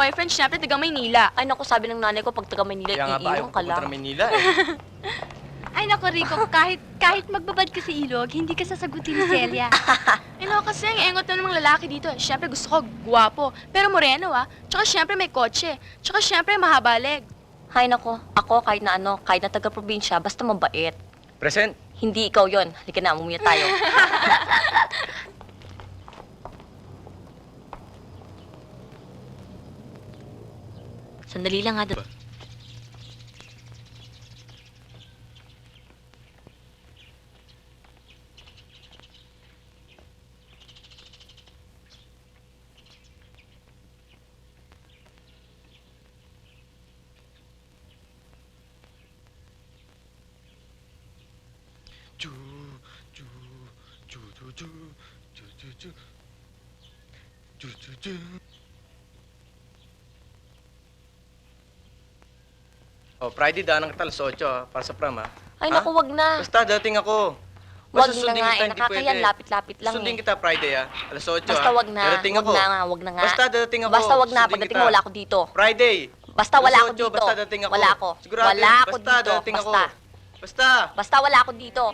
boyfriend, syempre taga Maynila. Ay, naku, sabi ng nanay ko, pag taga Maynila, Kaya nga ba ayaw iiwan ka pupunta lang. ng Maynila eh. Ay, naku, Rico, kahit magbabad ka sa ilog, hindi ka sasagutin ni Celia. Kasi ang engot na namang lalaki dito. Syempre gusto ko, guwapo. Pero moreno Tsaka syempre may kotse. Tsaka syempre mahaba leg. Hay, naku, ako kahit na taga-probinsya, basta mabait. Present. Hindi ikaw yon. Halika na, umuwi na tayo. Sandali lang ha. Ju, ju, ju, ju, ju, ju, ju, ju. Ju, ju, ju. Oh, Friday daan ng kita alas 8 para sa prom Ay, Ha? naku, wag na. Basta dating ako. Wag Basta na nga kita, eh. hindi Nakakayan, pwede. lapit-lapit lang Sundin eh. kita Friday alas 8 Basta wag na. Dadating Wag ako. na nga, wag na nga. Basta dadating ako. Basta wag na. Sundin Pagdating kita. mo, wala ako dito. Friday. Basta wala ako 8, dito. Basta dating ako. Wala ako. Sigurado Wala yun. ako Basta dito. dating ako. Basta. Basta. Basta wala ako dito.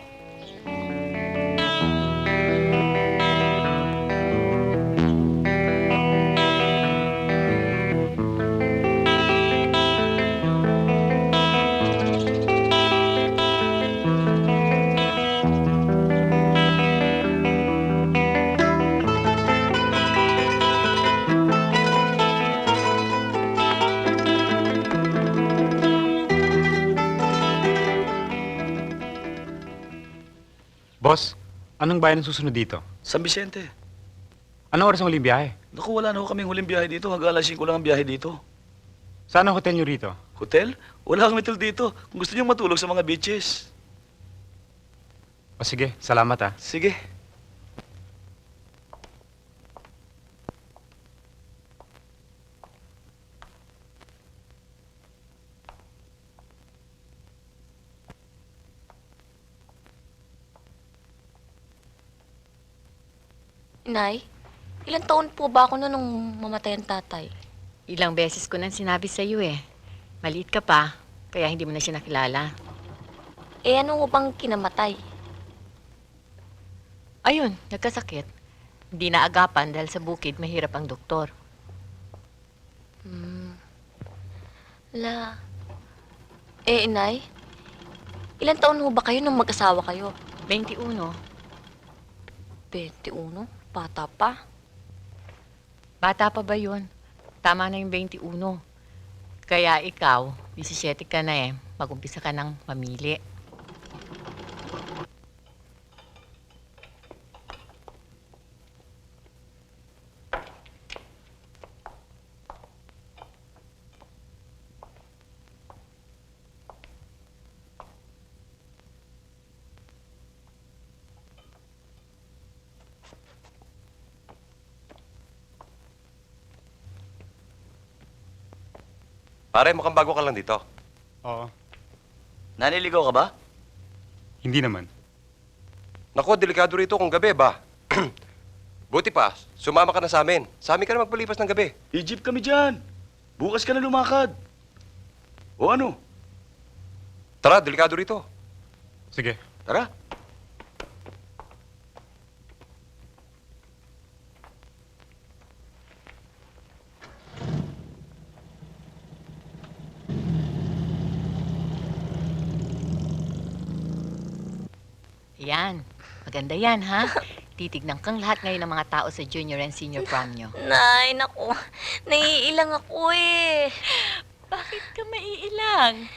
Boss, anong bayan ang susunod dito? San Vicente. Anong oras ang huling biyahe? Naku, wala na ho kaming huling biyahe dito. Hanggang alas 5 lang ang biyahe dito. Saan ang hotel nyo rito? Hotel? Wala kang hotel dito. Kung gusto niyo matulog sa mga beaches. O sige, salamat ah. Sige. Inay, ilang taon po ba ako nung mamatay ang tatay? Ilang beses ko nang sinabi sa iyo eh. Maliit ka pa, kaya hindi mo na siya nakilala. Eh, ano mo bang kinamatay? Ayun, nagkasakit. Hindi naagapan dahil sa bukid mahirap ang doktor. Eh, inay, ilang taon ho ba kayo nung mag-asawa kayo? 21. 21? Bata pa? Bata pa ba yun? Tama na yung 21. Kaya ikaw, 17 ka na eh. Mag-umpisa ka ng mamili. Pare, mukhang bago ka lang dito. Oo. Naniligaw ka ba? Hindi naman. Naku, delikado rito kung gabi ba? Buti pa, sumama ka na sa amin. Sa amin ka na magpalipas ng gabi. Egypt kami dyan. Bukas ka na lumakad. O ano? Tara, delikado rito. Sige. Tara. Yan. Maganda yan, ha? Titignan kang lahat ngayon ng mga tao sa junior and senior prom nyo. Nay, naku, naiilang ako eh. Bakit ka maiilang?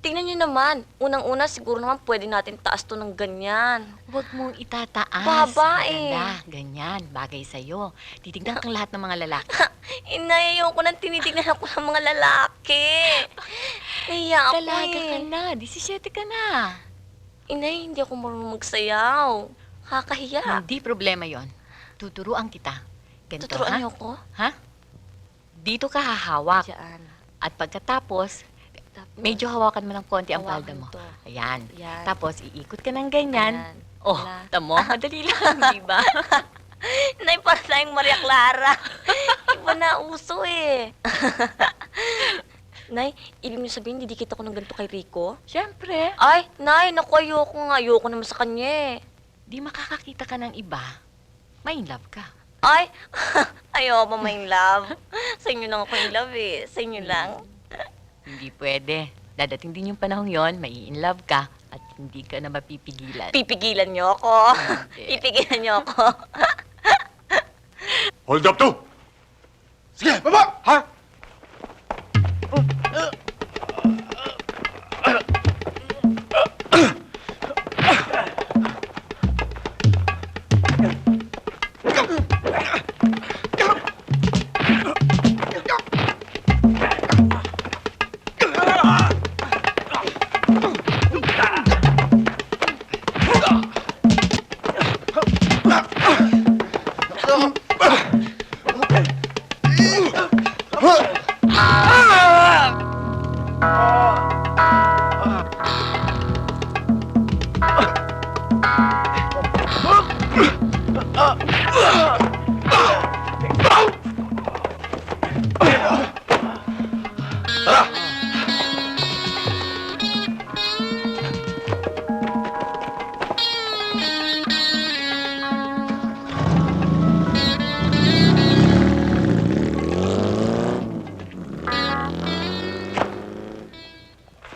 Tingnan niyo naman, unang-una siguro naman pwede natin taas to ng ganyan. Huwag mong itataas. Baba eh. Maganda, ganyan. Bagay sa'yo. Titignan kang lahat ng mga lalaki. Inay, ayoko nang tinitignan ako ng mga lalaki. Nahiya ako Dalaga ka eh. na. 17 ka na. Inay, hindi ako marunong magsayaw. Kakahiya. Hindi problema yon. Tuturuan kita. Ganito, Tuturuan ha? niyo ako? Ha? Dito ka hahawak. Diyan. At pagkatapos, Tapos, medyo hawakan mo ng konti ang hawakan palda mo. to. Ayan. Yan. Tapos, iikot ka ng ganyan. Ayan. Oh, Wala. tamo. Madali lang, di ba? Inay, para tayong Maria Clara. pa nauso eh. Nay, ibig niyo sabihin, didikit ako ng ganito kay Rico? Siyempre, Ay, Nay, naku, ayoko nga. Ayoko naman sa kanya eh. di makakakita ka ng iba. May in love ka. Ay, ayoko pa in love. Sa inyo lang ako in love eh. Sa inyo lang. Hindi pwede. Dadating din yung panahong yon, may in love ka at hindi ka na mapipigilan. Pipigilan niyo ako. Hindi. Pipigilan niyo ako. Hold up to! Sige, baba! Ha?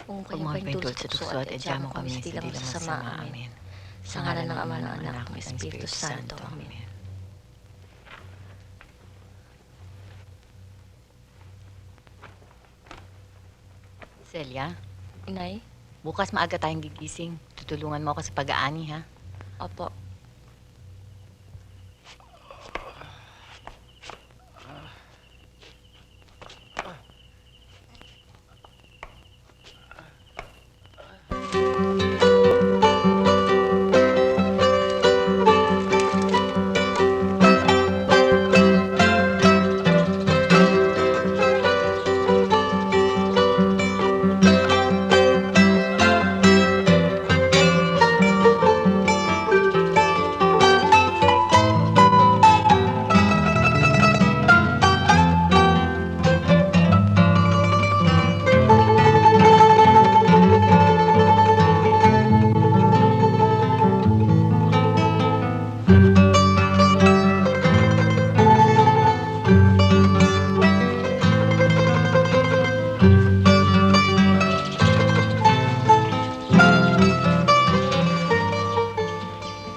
Kung Pag kayo mga pa yung pintol tulad sa tukso at adya mo kami, hindi lang masama amin. Sa ngalan ng Ama, ng Anak, ng Espiritu Santo. Amen. Celia, Nay? bukas maaga tayong gigising. Tutulungan mo ako sa pag-aani, ha? Opo.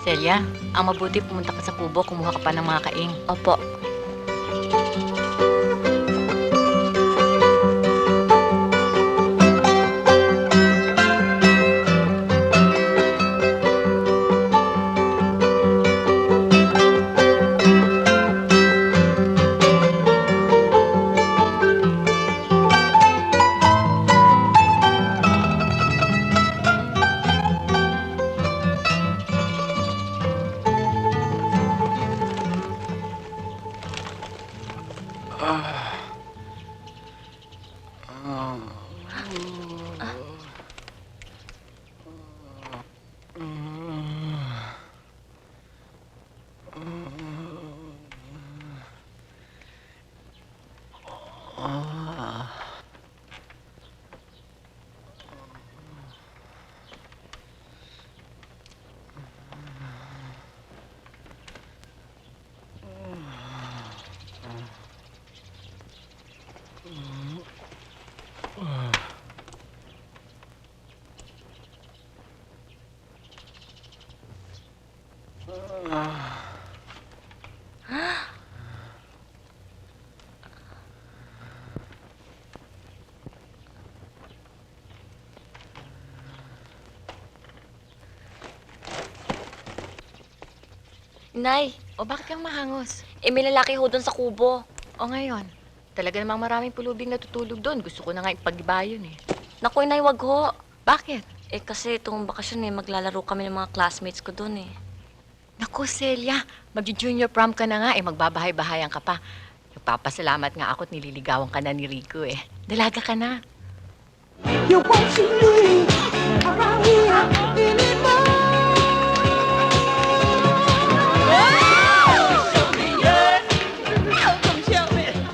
Celia, ang mabuti pumunta ka sa kubo, kumuha ka pa ng mga kaing. Opo. Nay, O bakit kang mahangos? may lalaki ho doon sa kubo. O ngayon, talaga namang maraming pulubing natutulog doon. Gusto ko na nga ipag-iba yun eh. Naku, Nay, wag ho. Bakit? Kasi itong bakasyon maglalaro kami ng mga classmates ko doon Naku, Celia, mag-junior prom ka na nga magbabahay-bahayan ka pa. Nagpapasalamat nga ako at nililigawan ka na ni Rico Dalaga ka na. You won't see me around here anymore. Come show me.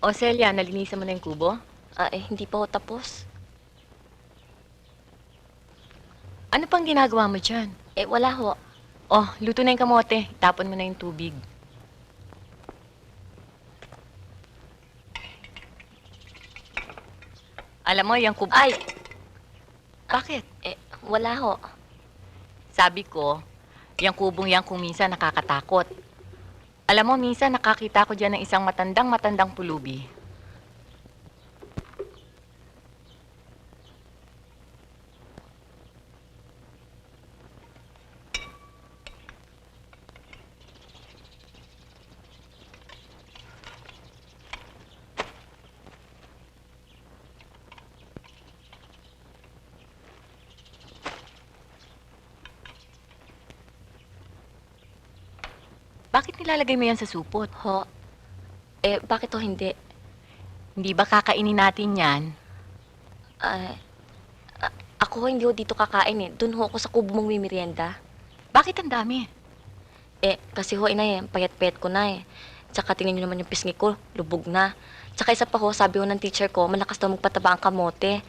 O Celia, nalinisan mo na yung kubo? Hindi pa ho tapos. Ano pang ginagawa mo dyan? Wala ho. Oh, luto na yung kamote. Tapon mo na yung tubig. Alam mo, yung kubo... Ay! Bakit? Wala ho. Sabi ko, yung kubong yan kung minsan nakakatakot. Alam mo, minsan nakakita ko dyan ng isang matandang pulubi. Bakit nilalagay mo yan sa supot? Ho. Bakit ho hindi? Hindi ba kakainin natin yan? Ako ho, hindi ho dito kakain eh. Doon ho ako sa kubo mong merienda. Bakit ang dami? Kasi ho, inay, payat-payat ko na eh. Tsaka tingnan nyo naman yung pisngi ko, lubog na. Tsaka isa pa ho, sabi ho ng teacher ko, malakas daw magpataba ang kamote.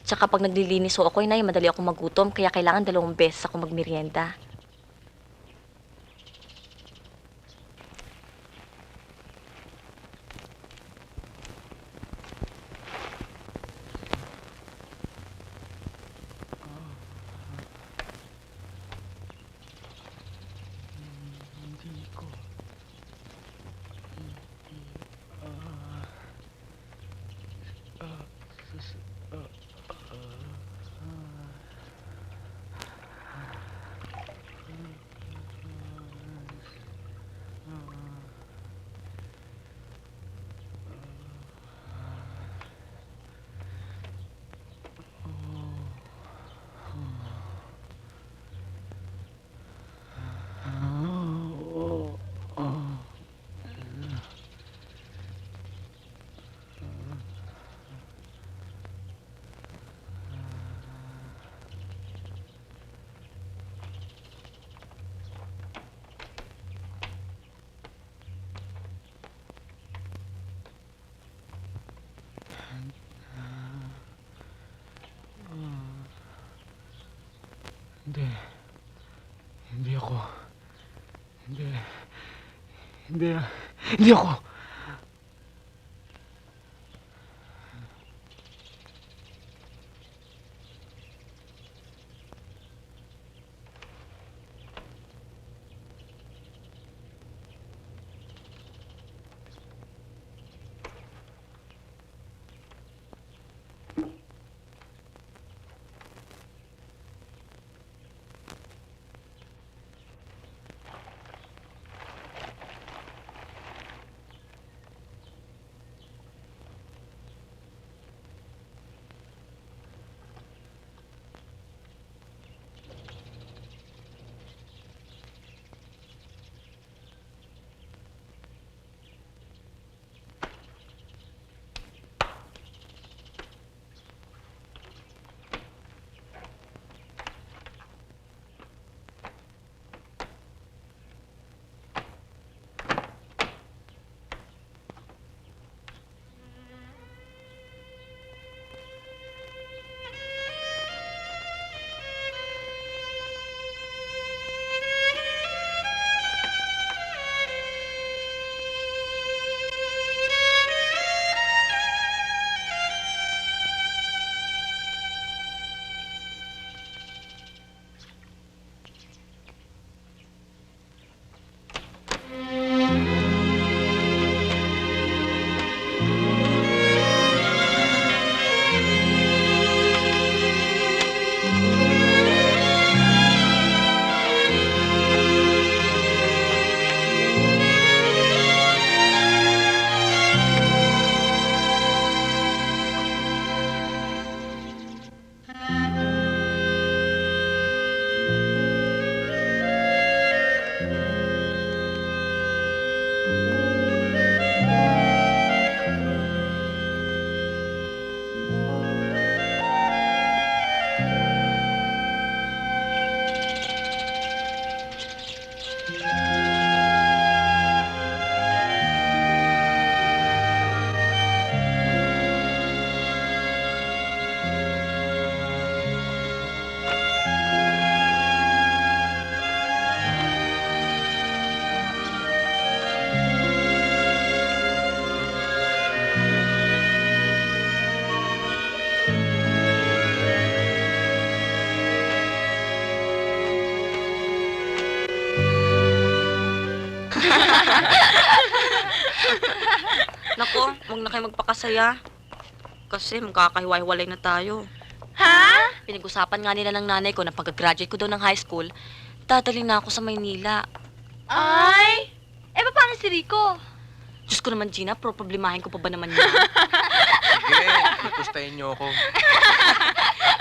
Tsaka pag naglilinis ho ako, inay, madali ako magutom, kaya kailangan 2 beses ako magmerienda. Hindi. Hindi ako. Hindi. Hindi. Hindi ako. Nako, huwag na kayo magpakasaya. Kasi magkakahiwa-hiwalay na tayo. Ha? Pinag-usapan nga nila ng nanay ko na pagka-graduate ko daw ng high school, dadali na ako sa Maynila. Ay! Eh, paano si Rico? Diyos ko naman, Gina, problemahin ko pa ba naman yan? Sige, ipustahin niyo ako.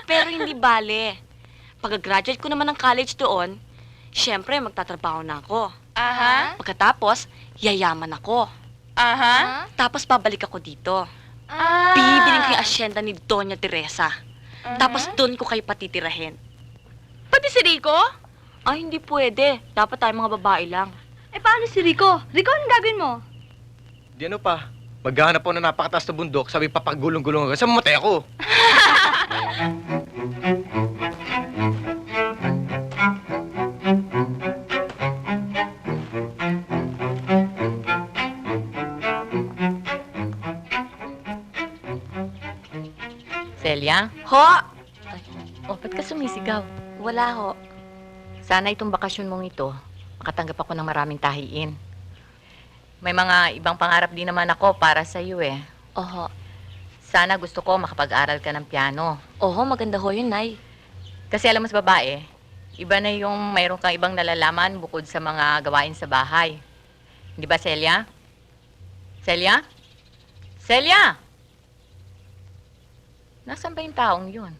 Pero hindi bale. Pagka-graduate ko naman ng college doon, syempre magtatrabaho na ako. Aha. Pagkatapos, yayaman ako. Aha. Tapos babalik ako dito. Ah. Bibiling ko yung asyenda ni Doña Teresa. Tapos doon ko kayo patitirahin. Pati si Rico? Ay, hindi pwede. Dapat tayo mga babae lang. Eh, paano si Rico? Rico, anong gagawin mo? Di ano pa. Maghahanap po na napakataas na bundok, sabi papagulong-gulong ako. Saan mamatay ako? Celia? Ho! O, ba't ka sumisigaw? Wala ho. Sana itong bakasyon mong ito, makatanggap ako ng maraming tahiin. May mga ibang pangarap din naman ako para sa iyo eh. Oho. Sana gusto ko makapag-aral ka ng piano. Oho, maganda ho yun, Nay. Kasi alam mo sa babae, iba na yung mayroon kang ibang nalalaman bukod sa mga gawain sa bahay. Hindi ba, Celia? Celia? Celia! Nasaan ba yung taong yun?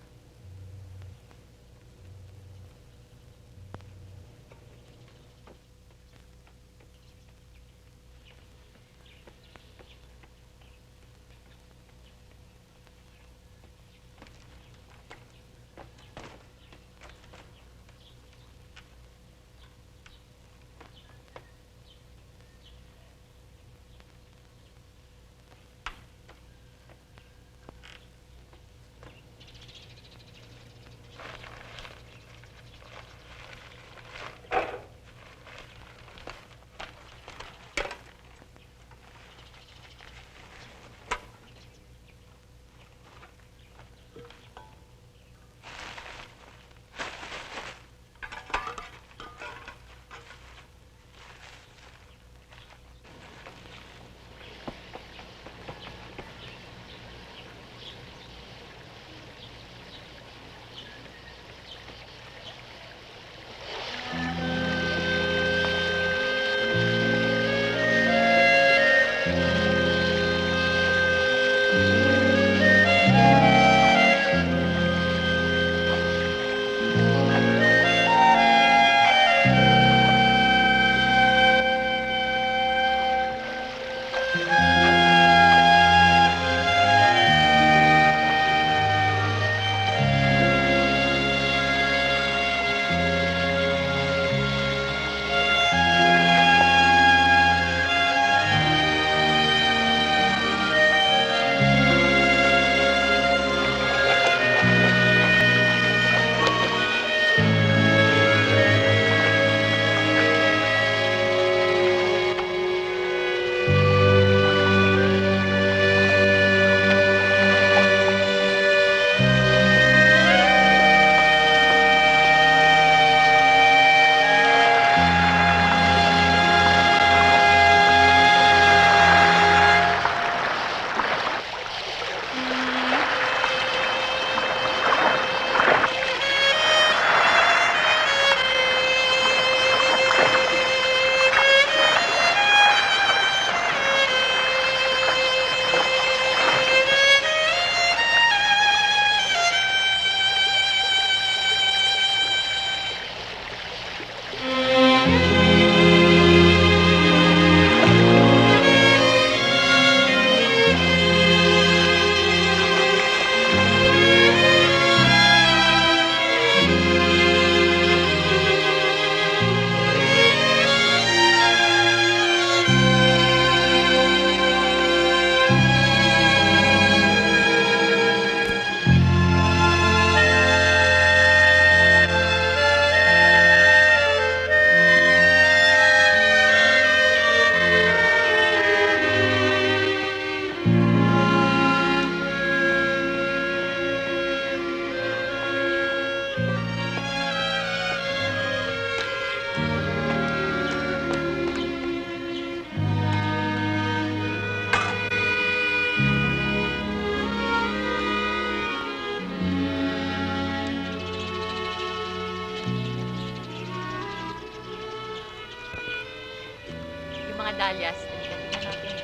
alias, tingnan natin.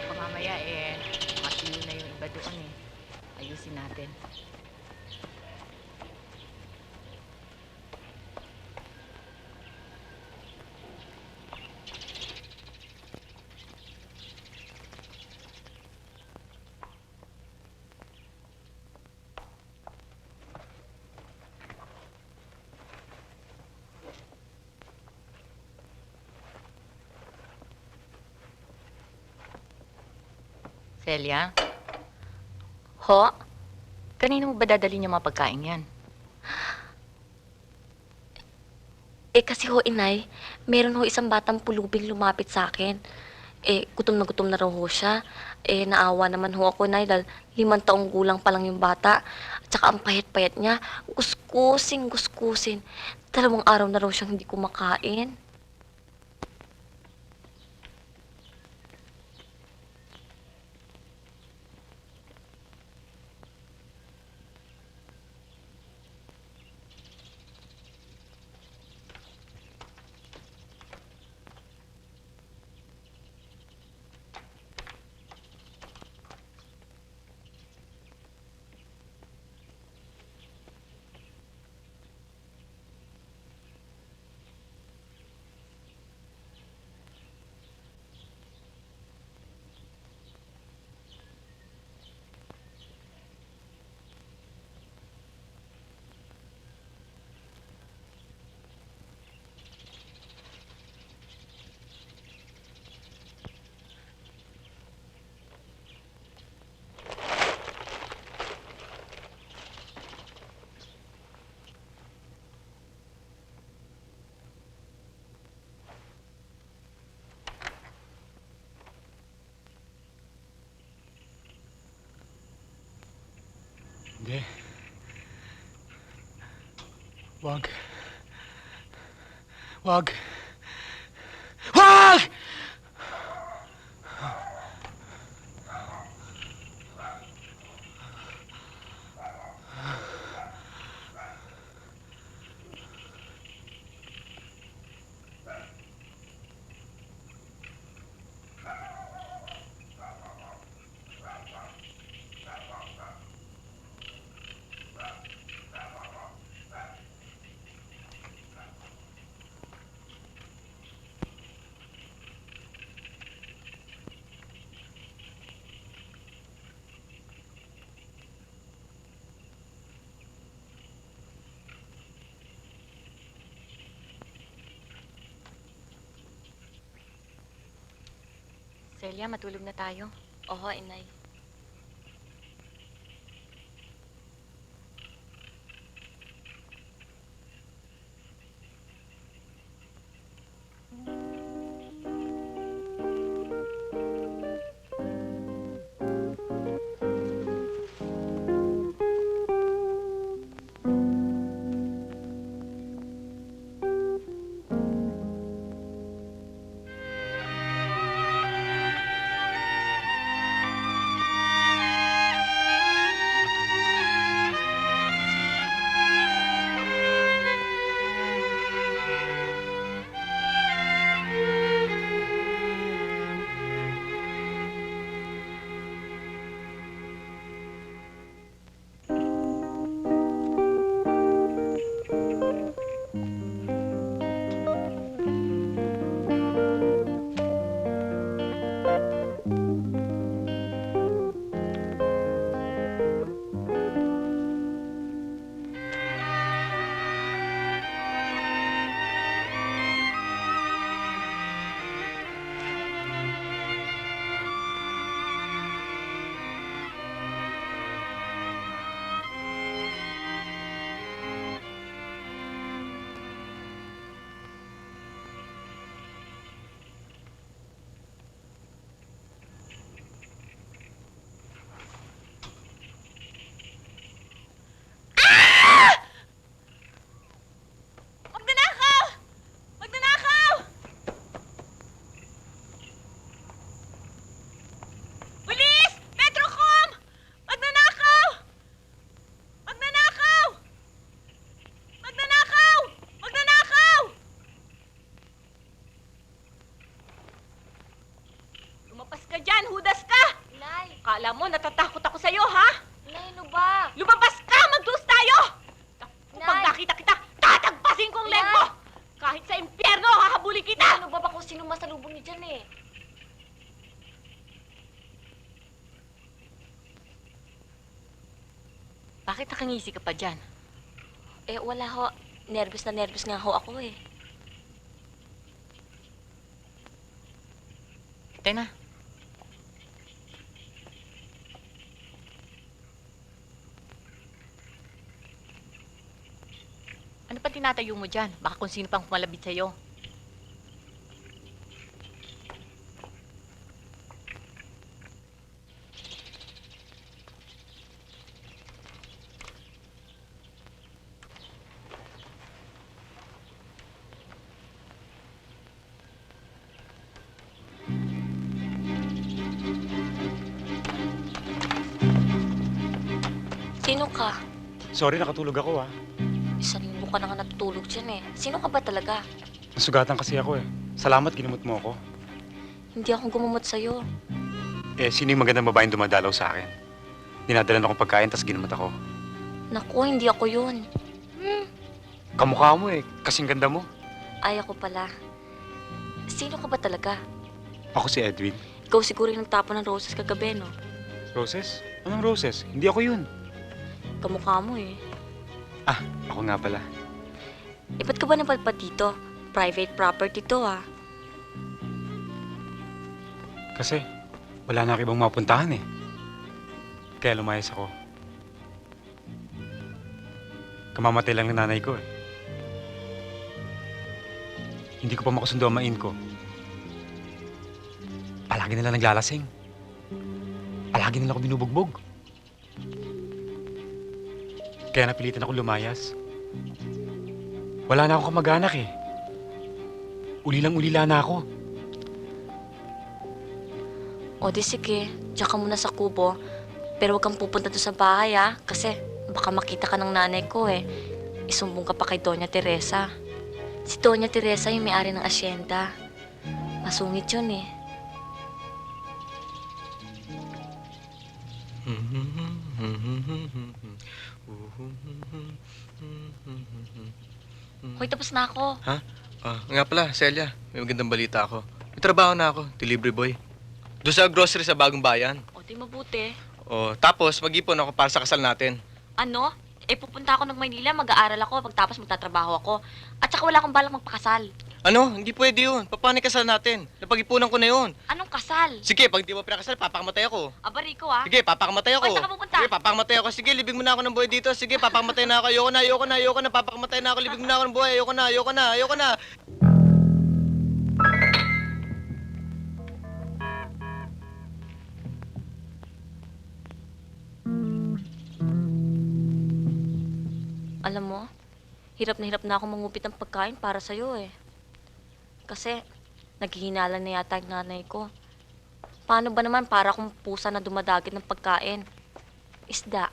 Baka mamaya masiyo na yung iba doon eh. Ayusin natin. Celia, Ho? kanino mo ba dadalhin yung mga pagkain yan? Eh kasi ho, inay, meron ho isang batang pulubing lumapit sa akin. Eh, gutom na raw ho siya. Eh, naawa naman ho ako, inay, dahil 5 taong gulang pa lang yung bata. At saka ang payat-payat niya, guskusin. 2 araw na raw siyang hindi kumakain. Hindi. Wag. Wag. Wag! Celia, matulog na tayo. Oho, inay. mo, natatakot ako sa'yo, ha? Nay, ano ba? Lumabas ka! Magduus tayo! Naku, pag Nay! nakita kita, tatagpasin kong leg Nay! mo! Kahit sa impyerno, hahabulin Nay, kita! ano ba kung sino masalubong niyo dyan eh? Bakit nakangisi ka pa dyan? Eh, wala ho. Nervous na nervous nga ho ako eh. Tena. Ano pa tinatayo mo dyan? Baka kung sino pang pumalabit sa'yo. Sino ka? Sorry, nakatulog ako ah. Isang linggo ka na nga natutulog dyan eh. Sino ka ba talaga? Nasugatan kasi ako eh. Salamat, ginamot mo ako. Hindi ako gumamot sa'yo. Eh, sino yung magandang babaeng dumadalaw sa akin? Dinadalan akong pagkain, tas ginamot ako. Naku, hindi ako yun. Kamukha mo eh, kasing ganda mo. Ay, ako pala. Sino ka ba talaga? Ako si Edwin. Ikaw siguro yung nagtapon ng roses kagabi, no? Roses? Anong roses? Hindi ako yun. Kamukha mo eh. Ah, ako nga pala. Eh, ba't ka ba napadpad dito? Private property to ah. Kasi, wala na akong ibang mapuntahan eh. Kaya lumayas ako. Kamamatay lang ng nanay ko eh. Hindi ko pa makasundo ang main ko. Palagi nila naglalasing. Palagi nila ako binubugbog. Kaya napilitan ako lumayas. Wala na akong kamag-anak eh. Ulilang-ulila na ako. O di sige, diyan ka muna sa kubo. Pero huwag kang pupunta doon sa bahay ah. Kasi baka makita ka ng nanay ko eh. Isumbong ka pa kay Doña Teresa. Si Doña Teresa yung may-ari ng asyenda. Masungit yun eh. Hoy, tapos na ako. Ha? Nga pala, Celia, may magandang balita ako. May trabaho na ako, delivery boy. Doon sa grocery sa Bagong Bayan. O di mabuti. Tapos mag-ipon ako para sa kasal natin. Ano? Eh, pupunta ako ng Maynila, mag-aaral ako, pagtapos magtatrabaho ako. At saka wala akong balak magpakasal. Ano? Hindi pwede yun. Paano yung kasal natin? Napag-ipunan ko na yun. Anong kasal? Sige, pag di mo pinakasal, papakamatay ako. Aba, Rico ah. Sige, papakamatay ako. Hoy, saan ka pupunta? Sige, papakamatay ako. Sige, libing mo na ako ng buhay dito. Sige, papakamatay na ako. Ayoko na. Papakamatay na ako. Libing mo na ako ng buhay. Ayoko na. Alam mo, hirap na ako mangupit ng pagkain para sa'yo eh. Kasi, naghihinala na yata yung nanay ko. Paano ba naman para akong pusa na dumadagit ng pagkain? Isda,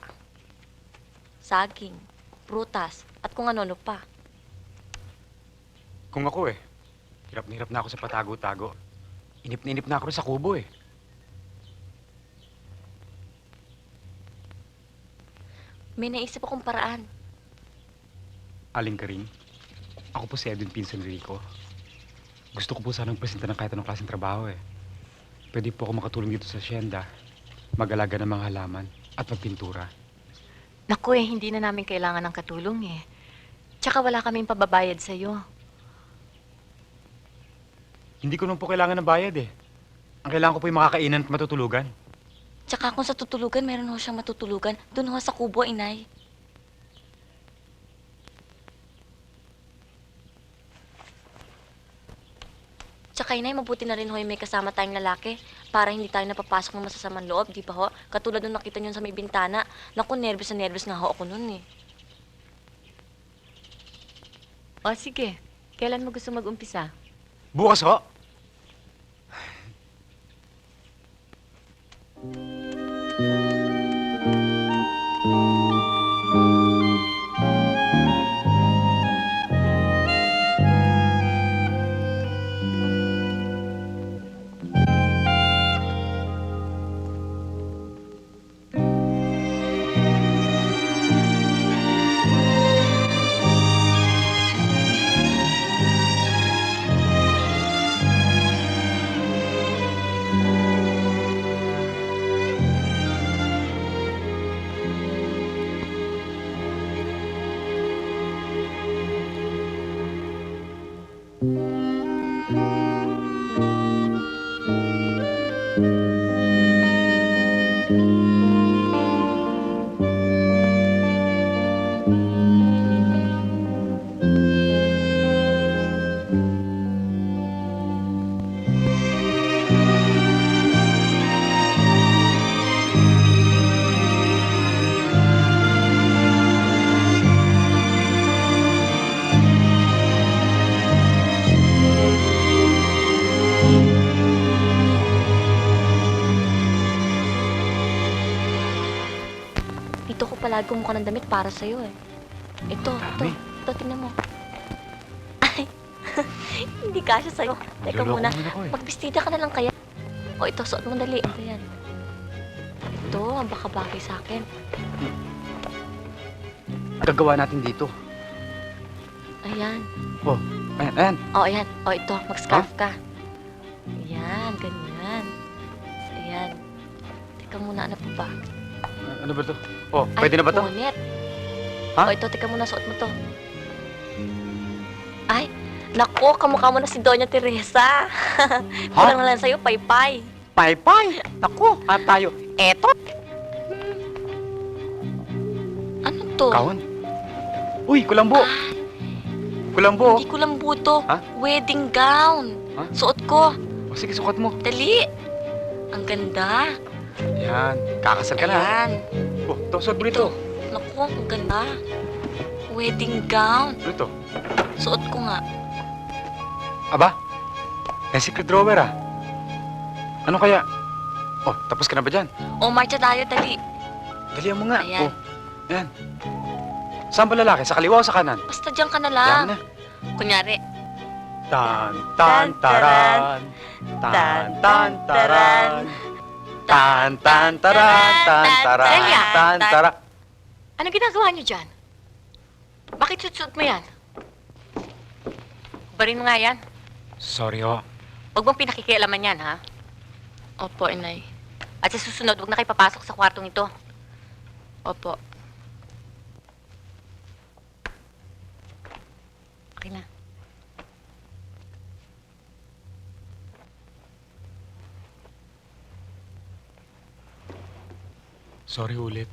saging, prutas, at kung ano-ano pa. Kung ako eh, hirap na ako sa patago-tago. Inip na ako rin sa kubo eh. May naisip akong paraan. Aling ka rin. Ako po si Edwin Pinson Rico. Gusto ko po sanang presenta ng kahit anong klaseng trabaho eh. Pwede po ako makatulong dito sa asyenda, mag-alaga ng mga halaman at magpintura. Naku hindi na namin kailangan ng katulong eh. Tsaka wala kaming pababayad sa'yo. Hindi ko naman po kailangan ng bayad eh. Ang kailangan ko po yung makakainan at matutulugan. Tsaka kung sa tutulugan, meron ho siyang matutulugan. Doon ho sa kubo, inay. Tsaka inay, mabuti na rin ho yung may kasama tayong lalaki para hindi tayo napapasok ng masasamang loob, di ba ho? Katulad nung nakita niyo sa may bintana. Naku, nervous na nervous nga ho ako nun eh. O sige, kailan mo gusto mag-umpisa? Bukas ho! palagi kumuha ng damit para sa'yo eh. Dami. Ito, tingnan mo. Ay, hindi kasya sa'yo. Teka Niloloko muna, mo na ako eh. magbistida ka na lang kaya. O ito, suot mo dali. Ito yan. Ito, ang baka bagay sa akin. Gagawa natin dito. Ayan. Ayan, ayan. O, ayan. O, ito, mag-scarf ka. Ayan, ganyan. Ayan. Teka muna, ano pa ba? Ano ba to? Oh, pwede na ba to? Bonnet. Ha? O, ito, teka muna, suot mo to. Ay, nako, kamukha mo na si Doña Teresa. Kulang na lang sa'yo, paypay. Pay-pay! Naku, tayo. Eto! Ano to? Kaon. Uy, kulambo! Kulambo! Hindi ko lang buto. Ha? Wedding gown. Ha? Suot ko. O, sige, sukat mo. Dali. Ang ganda. Ayan, kakasal ka na. Ayan. Oh, ito, suot mo rito. Naku, ang ganda. Wedding gown. Ano ito? Suot ko nga. Aba, may secret drawer ah. Ano kaya? Oh, tapos ka na ba dyan? O, marcha tayo, dali. Dalihan mo nga. Ayan. Oh, ayan. Saan ba lalaki? Sa kaliwa o sa kanan? Basta dyan ka na Yan lang. na. Kunyari. Tan, tan, taran. Tan, tan, taran. Tan, tan, taran. Tan, taran. Celia! Tan, taran. Ano ginagawa niyo dyan? Bakit suot mo yan? Barin mo nga yan. Sorry ho. Huwag mong pinakikialaman yan, ha? Opo, inay. At sa susunod, huwag na kayo papasok sa kwartong ito. Opo. Okay na. Sorry ulit.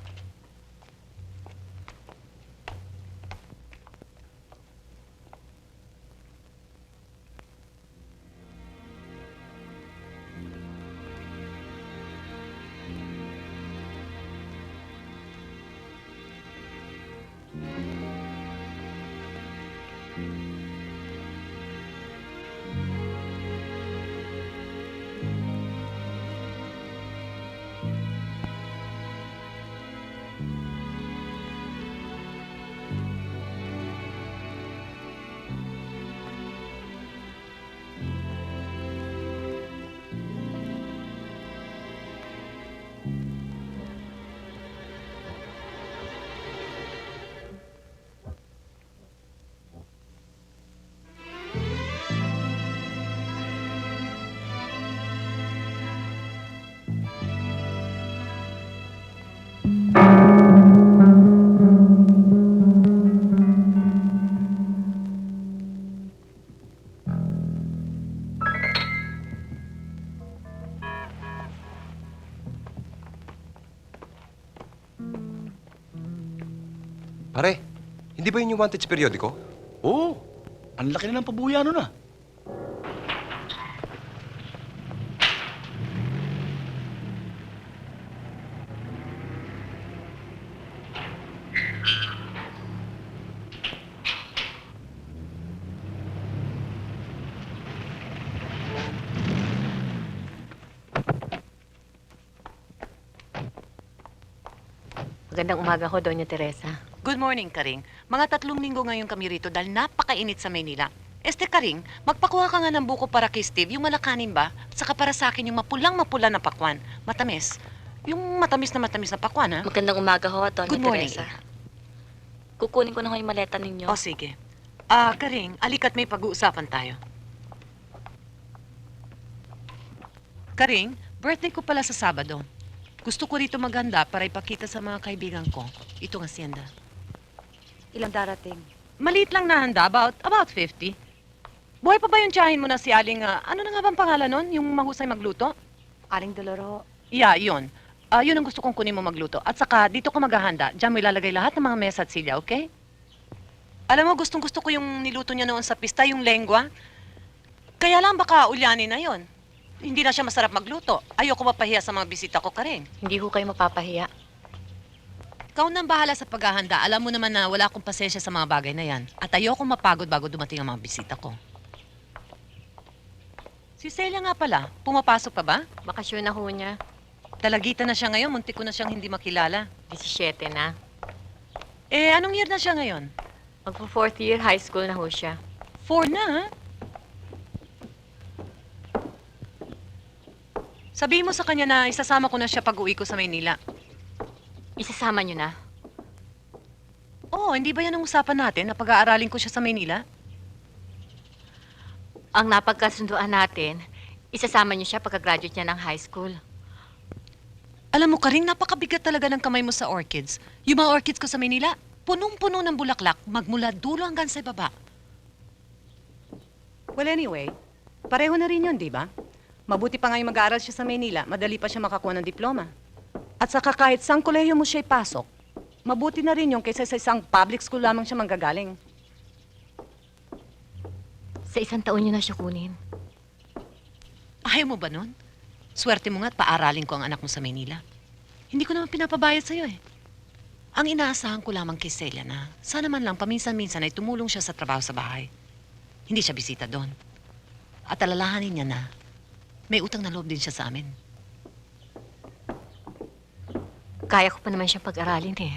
Pare, hindi ba yun yung wanted sa periodiko? Oo. Ang laki na ng pabuya nun ah. Magandang umaga ho, Doña Teresa. Good morning, Karing. Mga 3 linggo ngayon kami rito dahil napakainit sa Maynila. Karing, magpakuha ka nga ng buko para kay Steve, yung malakanin ba? At saka para sa akin yung mapulang-mapula na pakwan. Matamis. Yung matamis na pakwan, ha? Magandang umaga ho, Doña Good morning. Teresa. Kukunin ko na ho yung maleta ninyo. O, sige. Karing, alika't may pag-uusapan tayo. Karing, birthday ko pala sa Sabado. Gusto ko rito maghanda para ipakita sa mga kaibigan ko. Itong asyenda. Ilang darating? Maliit lang na handa, about 50. Buhay pa ba yung tiyahin mo na si Aling, ano na nga bang pangalan nun? Yung mahusay magluto? Aling Doloro. Yeah, yun. Yun ang gusto kong kunin mo magluto. At saka, dito ko maghahanda. Diyan mo ilalagay lahat ng mga mesa at silya, okay? Alam mo, gustong-gusto ko yung niluto niya noon sa pista, yung lengwa. Kaya lang baka ulyanin na yon. Hindi na siya masarap magluto. Ayoko mapahiya sa mga bisita ko ka rin. Hindi ho kayo mapapahiya. Ikaw nang bahala sa paghahanda. Alam mo naman na wala akong pasensya sa mga bagay na yan. At ayoko mapagod bago dumating ang mga bisita ko. Si Celia nga pala, pumapasok pa ba? Bakasyon na ho niya. Talagitan na siya ngayon, muntik ko na siyang hindi makilala. 17 na. Anong year na siya ngayon? Magpo-4th year high school na ho siya. 4 na, ha? Sabihin mo sa kanya na isasama ko na siya pag-uwi ko sa Maynila. Isasama niyo na. Oo, hindi ba yan ang usapan natin na pag-aaralin ko siya sa Maynila? Ang napagkasunduan natin, isasama niyo siya pagka-graduate niya ng high school. Alam mo, Karing, napakabigat talaga ng kamay mo sa orchids. Yung mga orchids ko sa Maynila, punong-puno ng bulaklak, magmula dulo hanggang sa baba. Well, anyway, pareho na rin yun, di ba? Mabuti pa nga yung mag-aaral siya sa Maynila, madali pa siya makakuha ng diploma. At saka kahit saan kolehiyo mo siya ipasok, mabuti na rin yung kaysa sa isang public school lamang siya manggagaling. Sa 1 taon niyo na siya kunin. Ayaw mo ba nun? Swerte mo nga at paaralin ko ang anak mo sa Maynila. Hindi ko naman pinapabayad sa'yo eh. Ang inaasahan ko lamang kay Celia na sana man lang paminsan-minsan ay tumulong siya sa trabaho sa bahay. Hindi siya bisita doon. At alalahanin niya na may utang na loob din siya sa amin. Kaya ko pa naman siyang pag-aralin eh.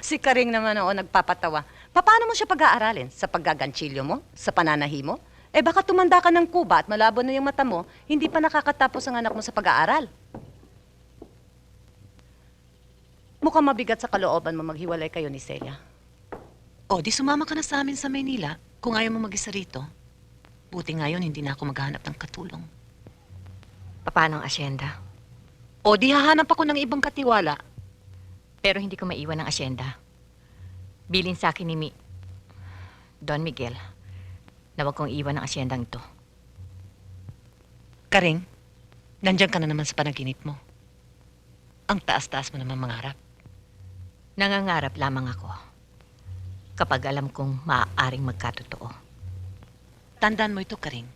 Si Karing naman oo nagpapatawa. Paano mo siya pag-aaralin? Sa paggaganchilyo mo? Sa pananahi mo? Baka tumanda ka ng kuba at malabo na yung mata mo, hindi pa nakakatapos ang anak mo sa pag-aaral. Mukhang mabigat sa kalooban mo maghiwalay kayo ni Celia. O, di sumama ka na sa amin sa Maynila kung ayaw mo mag-isa rito. Buti ngayon hindi na ako maghahanap ng katulong. Paano ang asyenda? O, di hahanap ako ng ibang katiwala. Pero hindi ko maiwan ang asyenda. Bilin sa akin ni Don Miguel na wag kong iwan ang asyendang ito. Karing, nandyan ka na naman sa panaginip mo. Ang taas-taas mo naman mangarap. Nangangarap lamang ako kapag alam kong maaaring magkatotoo. Tandaan mo ito, Karing.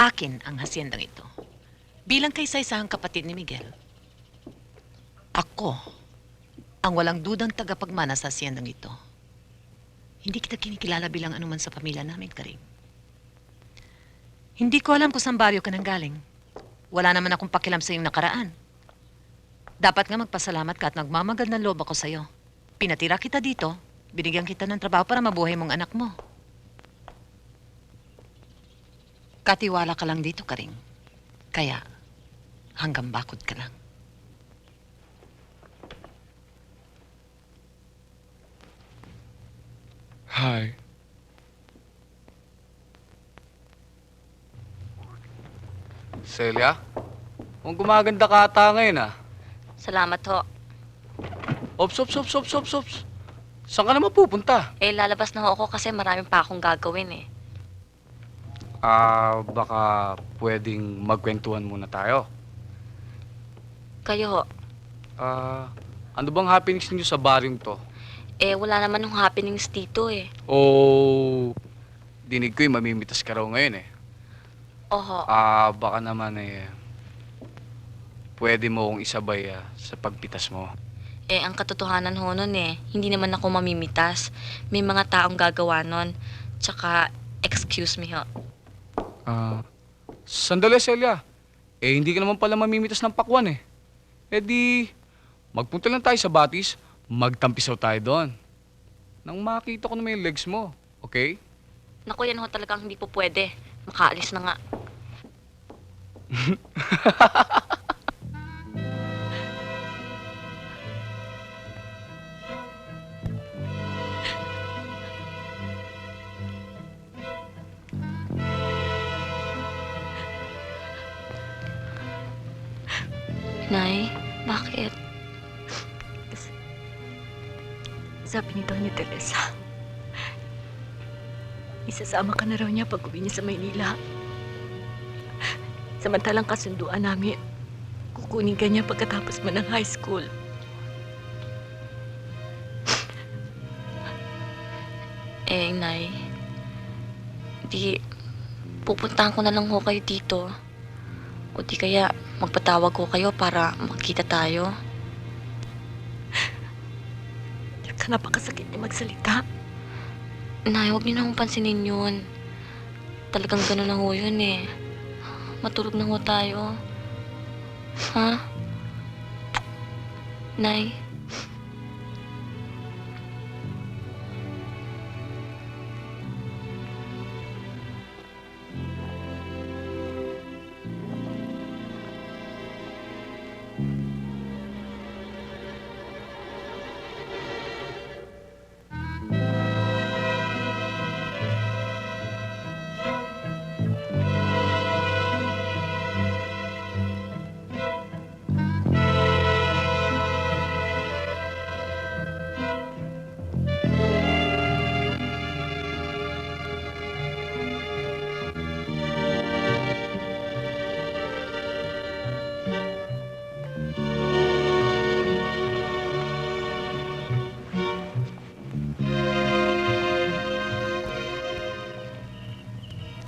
Akin ang hasyendang ito. Bilang kaisa-isahang kapatid ni Miguel. Ako ang walang dudang tagapagmana sa hasyendang ito. Hindi kita kinikilala bilang anuman sa pamilya namin, Karing. Hindi ko alam kung saan baryo ka nang galing. Wala naman akong pakialam sa iyong nakaraan. Dapat nga magpasalamat ka at nagmamagad ng loob ako sa'yo. Pinatira kita dito, binigyan kita ng trabaho para mabuhay mong anak mo. Katiwala ka lang dito, Karing. Kaya, hanggang bakod ka lang. Hi. Celia? Kung gumaganda ka ata ngayon ah. Salamat ho. Ops, ops, ops, ops, ops, ops. Saan ka naman pupunta? Lalabas na ho ako kasi marami pa akong gagawin eh. Baka pwedeng magkwentuhan muna tayo. Kayo ho. Ano bang happenings ninyo sa baryong to? Wala naman yung happenings dito eh. Oh, dinig ko mamimitas ka raw ngayon eh. Oho. Baka naman pwede mo kong isabay sa pagpitas mo. Ang katotohanan ho nun hindi naman ako mamimitas. May mga taong gagawa nun. Tsaka, excuse me ho. Sandali, Celia. Hindi ka naman pala mamimitas ng pakwan eh. Di, magpunta lang tayo sa Batis, magtampisaw tayo doon. Nang makita ko na may legs mo, okay? Naku, yan ho talagang hindi po pwede. Makaalis na nga. Nay, bakit? Sabi ni Doña Teresa, isasama ka na raw niya pag uwi niya sa Maynila. Samantalang kasunduan namin, kukunin ka niya pagkatapos mo ng high school. Nay, di pupuntahan ko na lang ho kayo dito. O di kaya magpatawag ko kayo para makita tayo. Tsaka napakasakit niya magsalita. Nay, huwag niyo na akong pansinin yun. Talagang gano'n na ho yun Matulog na ho tayo. Ha? Nay?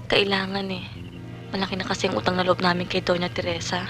Kailangan eh. Malaki na kasi ang utang na loob namin kay Doña Teresa.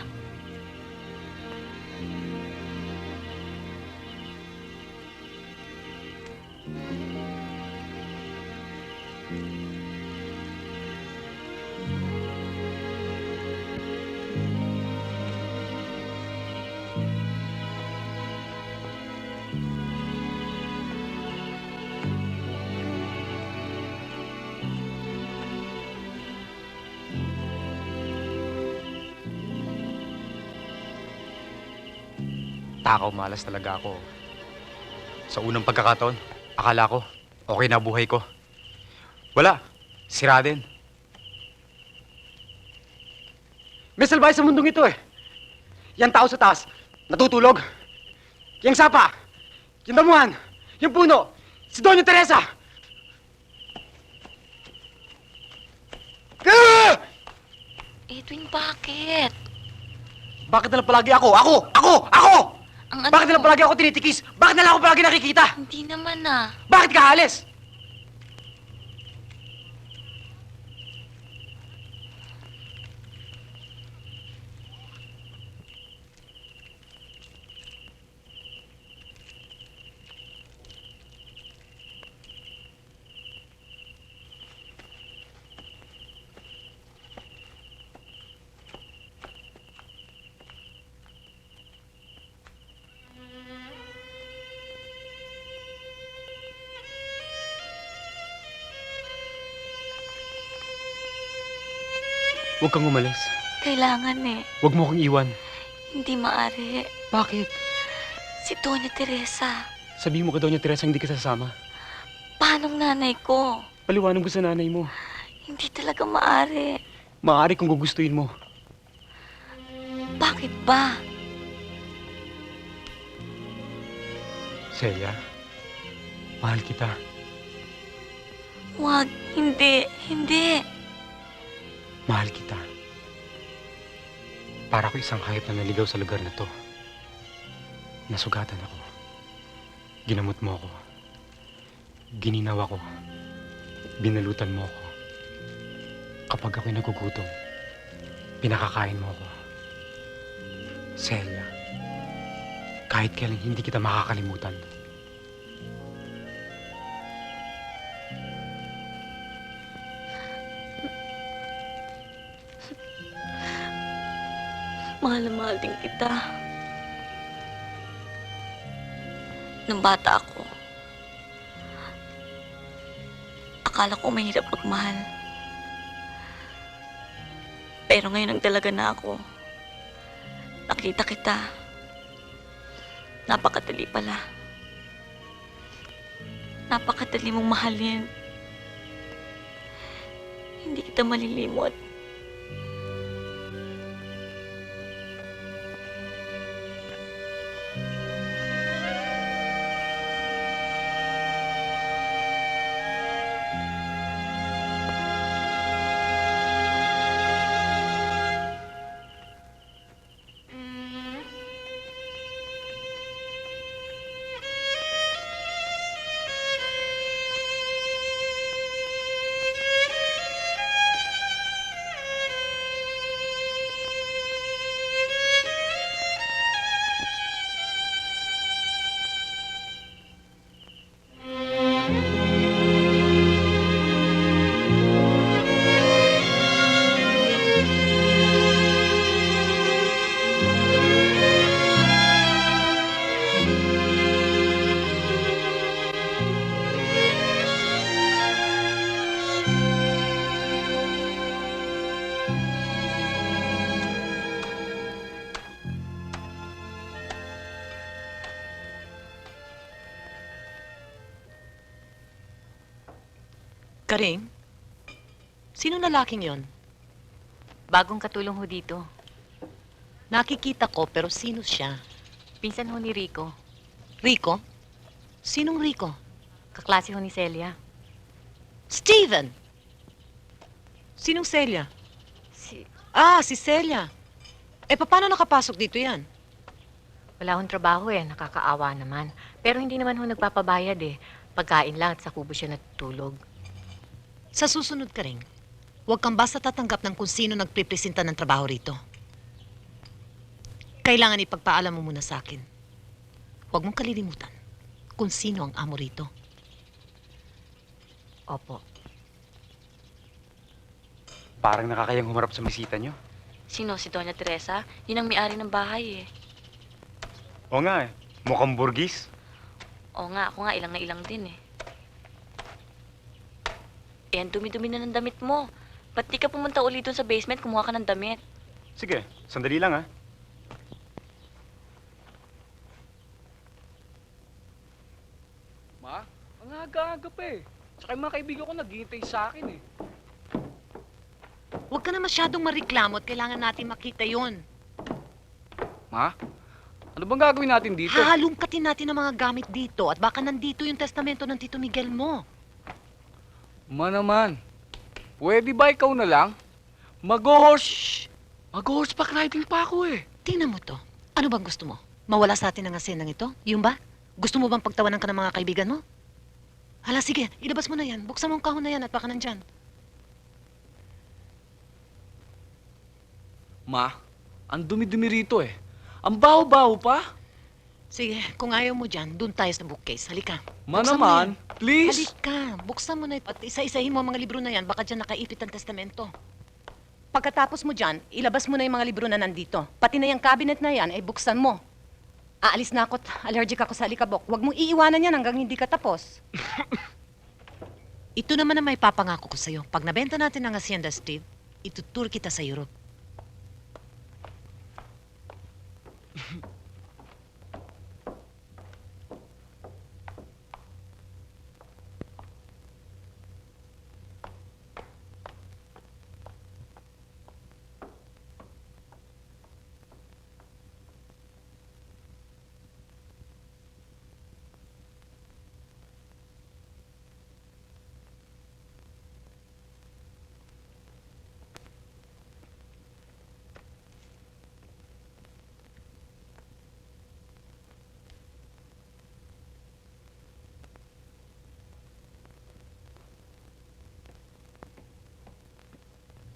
Takaw malas talaga ako. Sa unang pagkakataon, akala ko, okay na buhay ko. Wala, sira din. May salbahe sa mundong ito eh. Yang tao sa taas, natutulog. Yang sapa, yung damuhan, yung puno, si Doña Teresa! Edwin, bakit? Bakit nalang palagi ako? Ako! Ang ano? Bakit nalang palagi ako tinitikis? Bakit nalang ako palagi nakikita? Hindi naman ah. Bakit ka aalis? Huwag kang umalis. Kailangan eh. Huwag mo akong iwan. Hindi maaari. Bakit? Si Doña Teresa. Sabihin mo ka, Doña Teresa, hindi ka sasama. Paanong nanay ko? Paliwanag mo sa nanay mo. Hindi talaga maaari. Maaari kung gugustuhin mo. Bakit ba? Celia, mahal kita. Wag. Hindi. Mahal kita. Para ko isang hayop na naligaw sa lugar na to. Nasugatan ako. Ginamot mo ako. Gininaw ako. Binalutan mo ako. Kapag ako'y nagugutom, pinakakain mo ako. Celia, kahit kailan hindi kita makakalimutan. Mahal na mahal din kita. Nung bata ako, akala ko mahirap magmahal. Pero ngayon ang dalaga na ako. Nakita kita. Napakadali pala. Napakadali mong mahalin. Hindi kita malilimot. Karing, sino lalaking yon? Bagong katulong ho dito. Nakikita ko, pero sino siya? Pinsan ho ni Rico. Rico? Sinong Rico? Kaklase ho ni Celia. Steven! Sinong Celia? Si... Si Celia. Paano nakapasok dito yan? Wala hong trabaho nakakaawa naman. Pero hindi naman ho nagpapabayad Pagkain lang at sa kubo siya natutulog. Sa susunod ka rin, Huwag kang basta tatanggap ng kung sino nagpipresenta ng trabaho rito. Kailangan ipagpaalam mo muna sa akin. Huwag mong kalilimutan kung sino ang amo rito. Opo. Parang nakakayang humarap sa bisita nyo. Sino? Si Doña Teresa? Yun ang may-ari ng bahay eh. Oo nga eh. Mukhang burgis. Oo nga, ako nga ilang na ilang din eh. Eh, ang dumi-dumi na ng damit mo. Ba't di ka pumunta uli dun sa basement, kumuha ka ng damit? Sige, sandali lang ah. Ma, ang aga-aga pa eh. Tsaka yung mga kaibigan ko naghihintay sa akin eh. Huwag ka na masyadong mareklamo at kailangan natin makita yon. Ma, ano bang gagawin natin dito? Hahalungkatin natin ang mga gamit dito at baka nandito yung testamento ng Tito Miguel mo. Ma naman, pwede ba ikaw na lang? Mag-horseback riding pa ako eh. Tingnan mo to. Ano bang gusto mo? Mawala sa atin ang asenang ito? Yung ba? Gusto mo bang pagtawanan ka ng mga kaibigan mo? Hala, sige. Ilabas mo na yan. Buksan mo ang kahon na yan at baka nandyan. Ma, ang dumi-dumi rito eh. Ang baho-baho pa. Sige, kung ayaw mo dyan, doon tayo sa bookcase. Halika. Ma Buksan mo naman, yan. please. Halika. Buksan mo na ito at isa-isahin mo ang mga libro na yan. Baka dyan nakaipit ang testamento. Pagkatapos mo dyan, ilabas mo na yung mga libro na nandito. Pati na yung cabinet na yan ay buksan mo. Aalis na ako at allergic ako sa alikabok. Huwag mong iiwanan yan hanggang hindi ka tapos. Ito naman ang may papangako ko sa'yo. Pag nabenta natin ang Hacienda Steve, itutur kita sa Europe.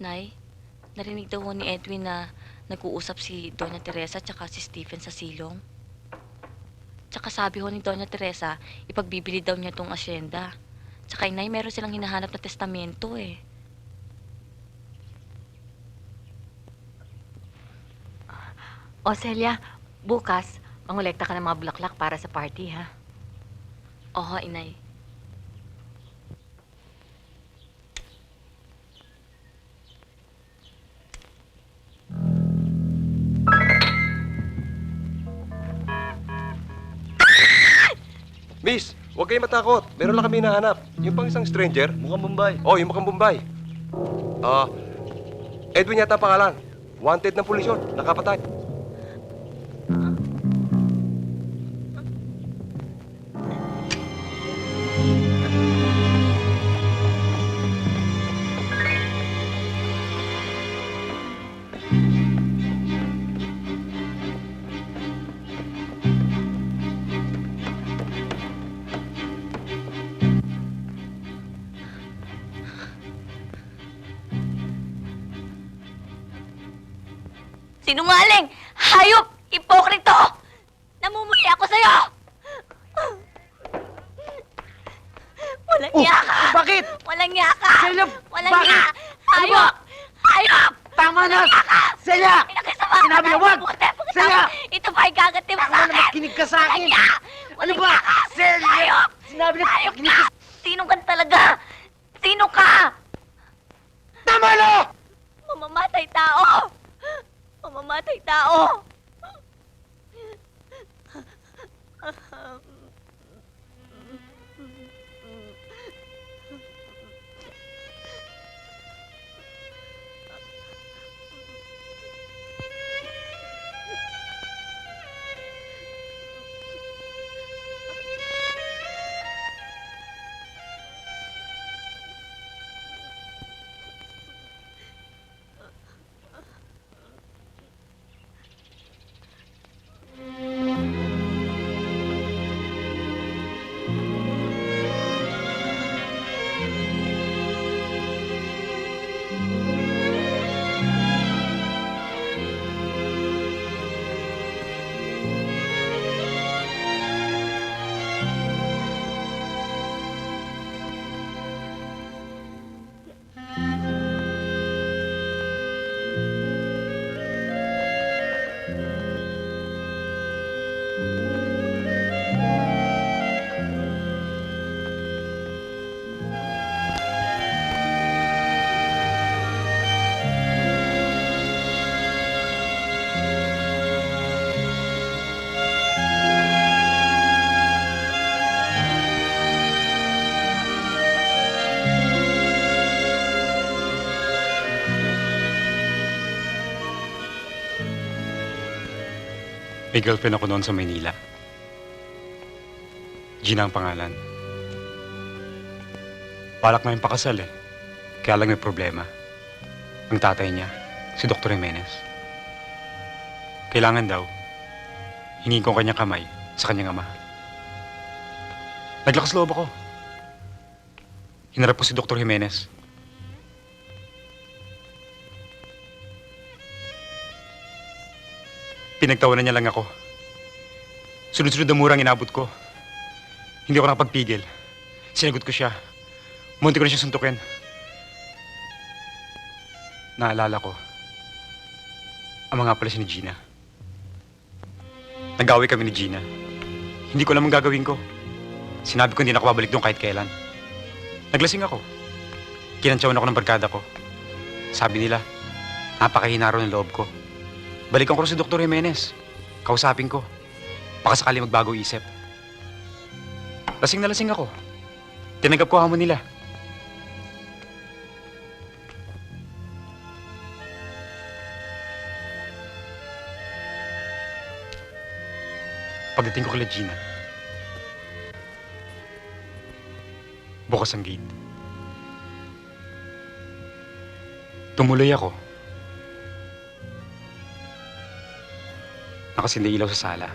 Nay, narinig daw ho ni Edwin na nag-uusap si Doña Teresa tsaka si Stephen sa silong. Tsaka sabi ho ni Doña Teresa, ipagbibili daw niya tong asyenda. Tsaka Nay, meron silang hinahanap na testamento eh. O Celia, bukas, mangolekta ka ng mga bulaklak para sa party, ha? Oho, Inay. Miss, huwag kayong matakot. Meron lang kami hinahanap. Yung pang isang stranger. Mukhang Bombay. Oh, yung mukhang Bombay. Edwin yata ang pangalan. Wanted ng pulis yun. Nakapatay. Sinungaling! Hayop! Ipokrito! Namumuhi ako sa'yo! Walang niya ka! Bakit? Walang niya ka! Celia, Walang bakit? niya! Ano ba? Hayop! Hayop! Tama na! Walang niya ka! Celia! Pinakisama ka Sinabi na! na wag! Mabuti! Pagkatapos, Celia! ito ba ay gaganti mo Tama sa na, akin? makinig ka sa Walang akin! niya! Ano Walang ba? niya ka! Celia! Hayop! Sinabi na Hayop makinig ka! ka! Sino ka talaga? Sino ka? Tama na! Mamamatay tao! Mamamatay tao! May girlfriend ako noon sa Maynila. Gina ang pangalan. Balak na yung pakasal eh. Kaya lang may problema. Ang tatay niya, si Dr. Jimenez. Kailangan daw, hingin ko ang kanyang kamay sa kanyang ama. Naglakas loob ako. Hinarap ko si Dr. Jimenez. Pinagtawanan niya lang ako. Sunod-sunod na murang inabot ko. Hindi ako nakapagpigil. Sinagot ko siya. Munti ko na siya suntukin. Naalala ko, ang mga pala si ni Gina. Nag-away kami ni Gina. Hindi ko alam ang gagawin ko. Sinabi ko hindi na ako babalik doon kahit kailan. Naglasing ako. Kinantsawan ako ng barkada ko. Sabi nila, napakahina raw ng loob ko. Balikan ko rin si Dr. Jimenez. Kausapin ko. Baka sakali magbago isip. Lasing na lasing ako. Tinanggap ko hamon nila. Pagdating ko kay Gina, bukas ang gate. Tumuloy ako. Nakasindi ilaw sa sala.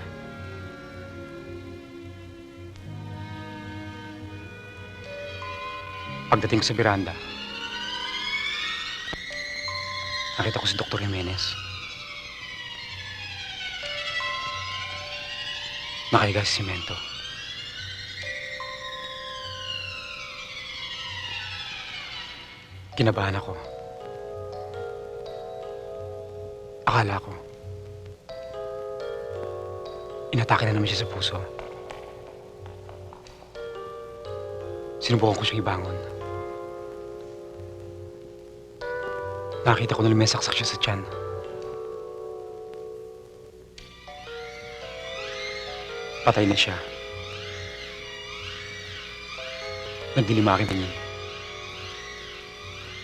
Pagdating ko sa veranda, nakita ko si Dr. Jimenez. Nakahiga sa simento. Kinabahan ako. Akala ko, inatake na naman siya sa puso. Sinubukan ko siyang ibangon. Nakita ko na lumesaksak siya sa tiyan. Patay na siya. Nagdilim aking tingin.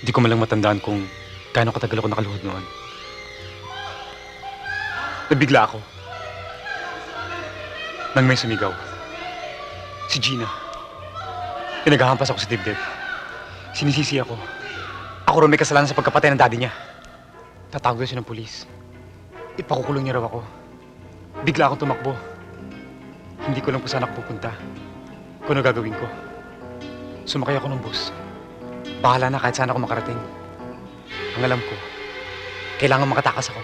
Hindi ko malang matandaan kung gaano katagal ako nakaluhod noon. Nabigla ako. Nang may sumigaw. Si Gina. Pinaghahampas ako sa dibdib. Sinisisi ako. Ako rin may kasalanan sa pagkapatay ng daddy niya. Tatawag daw siya ng pulis. Ipakukulong niya raw ako. Bigla akong tumakbo. Hindi ko lang po saan ako pupunta. Kung ano gagawin ko. Sumakay ako ng bus. Bahala na kahit saan ako makarating. Ang alam ko, kailangan makatakas ako.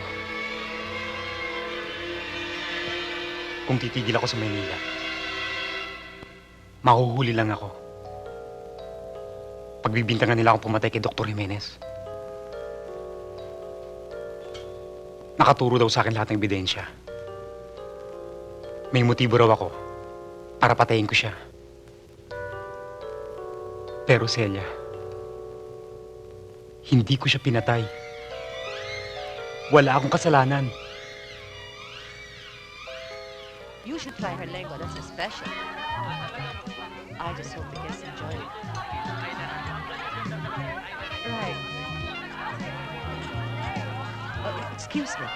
Kung titigil ako sa Maynila, mahuhuli lang ako. Pagbibintangan nila akong pumatay kay Dr. Jimenez. Nakaturo daw sa akin lahat ng ebidensya. May motibo raw ako para patayin ko siya. Pero Celia, hindi ko siya pinatay. Wala akong kasalanan. You should try her lengua. That's a special. I just hope the guests enjoy it. Right. Excuse me.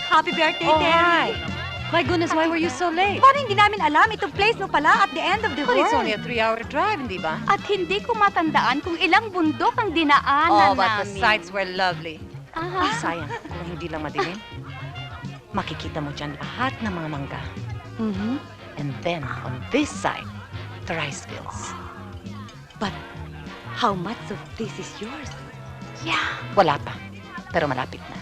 Happy birthday, Oh, Terry! hi. My goodness, why were you so late? Paano hindi namin alam? Itong place mo pala at the end of the But world. it's only a 3-hour drive, hindi ba? At hindi ko matandaan kung ilang bundok ang dinaanan Oh, but the namin. sights were lovely. Aha. Ay, sayang. Kung hindi lang madilim, makikita mo dyan lahat ng mga mangga. Mhm. And then, on this side, the rice fields. But how much of this is yours? Yeah. Wala pa. Pero malapit na.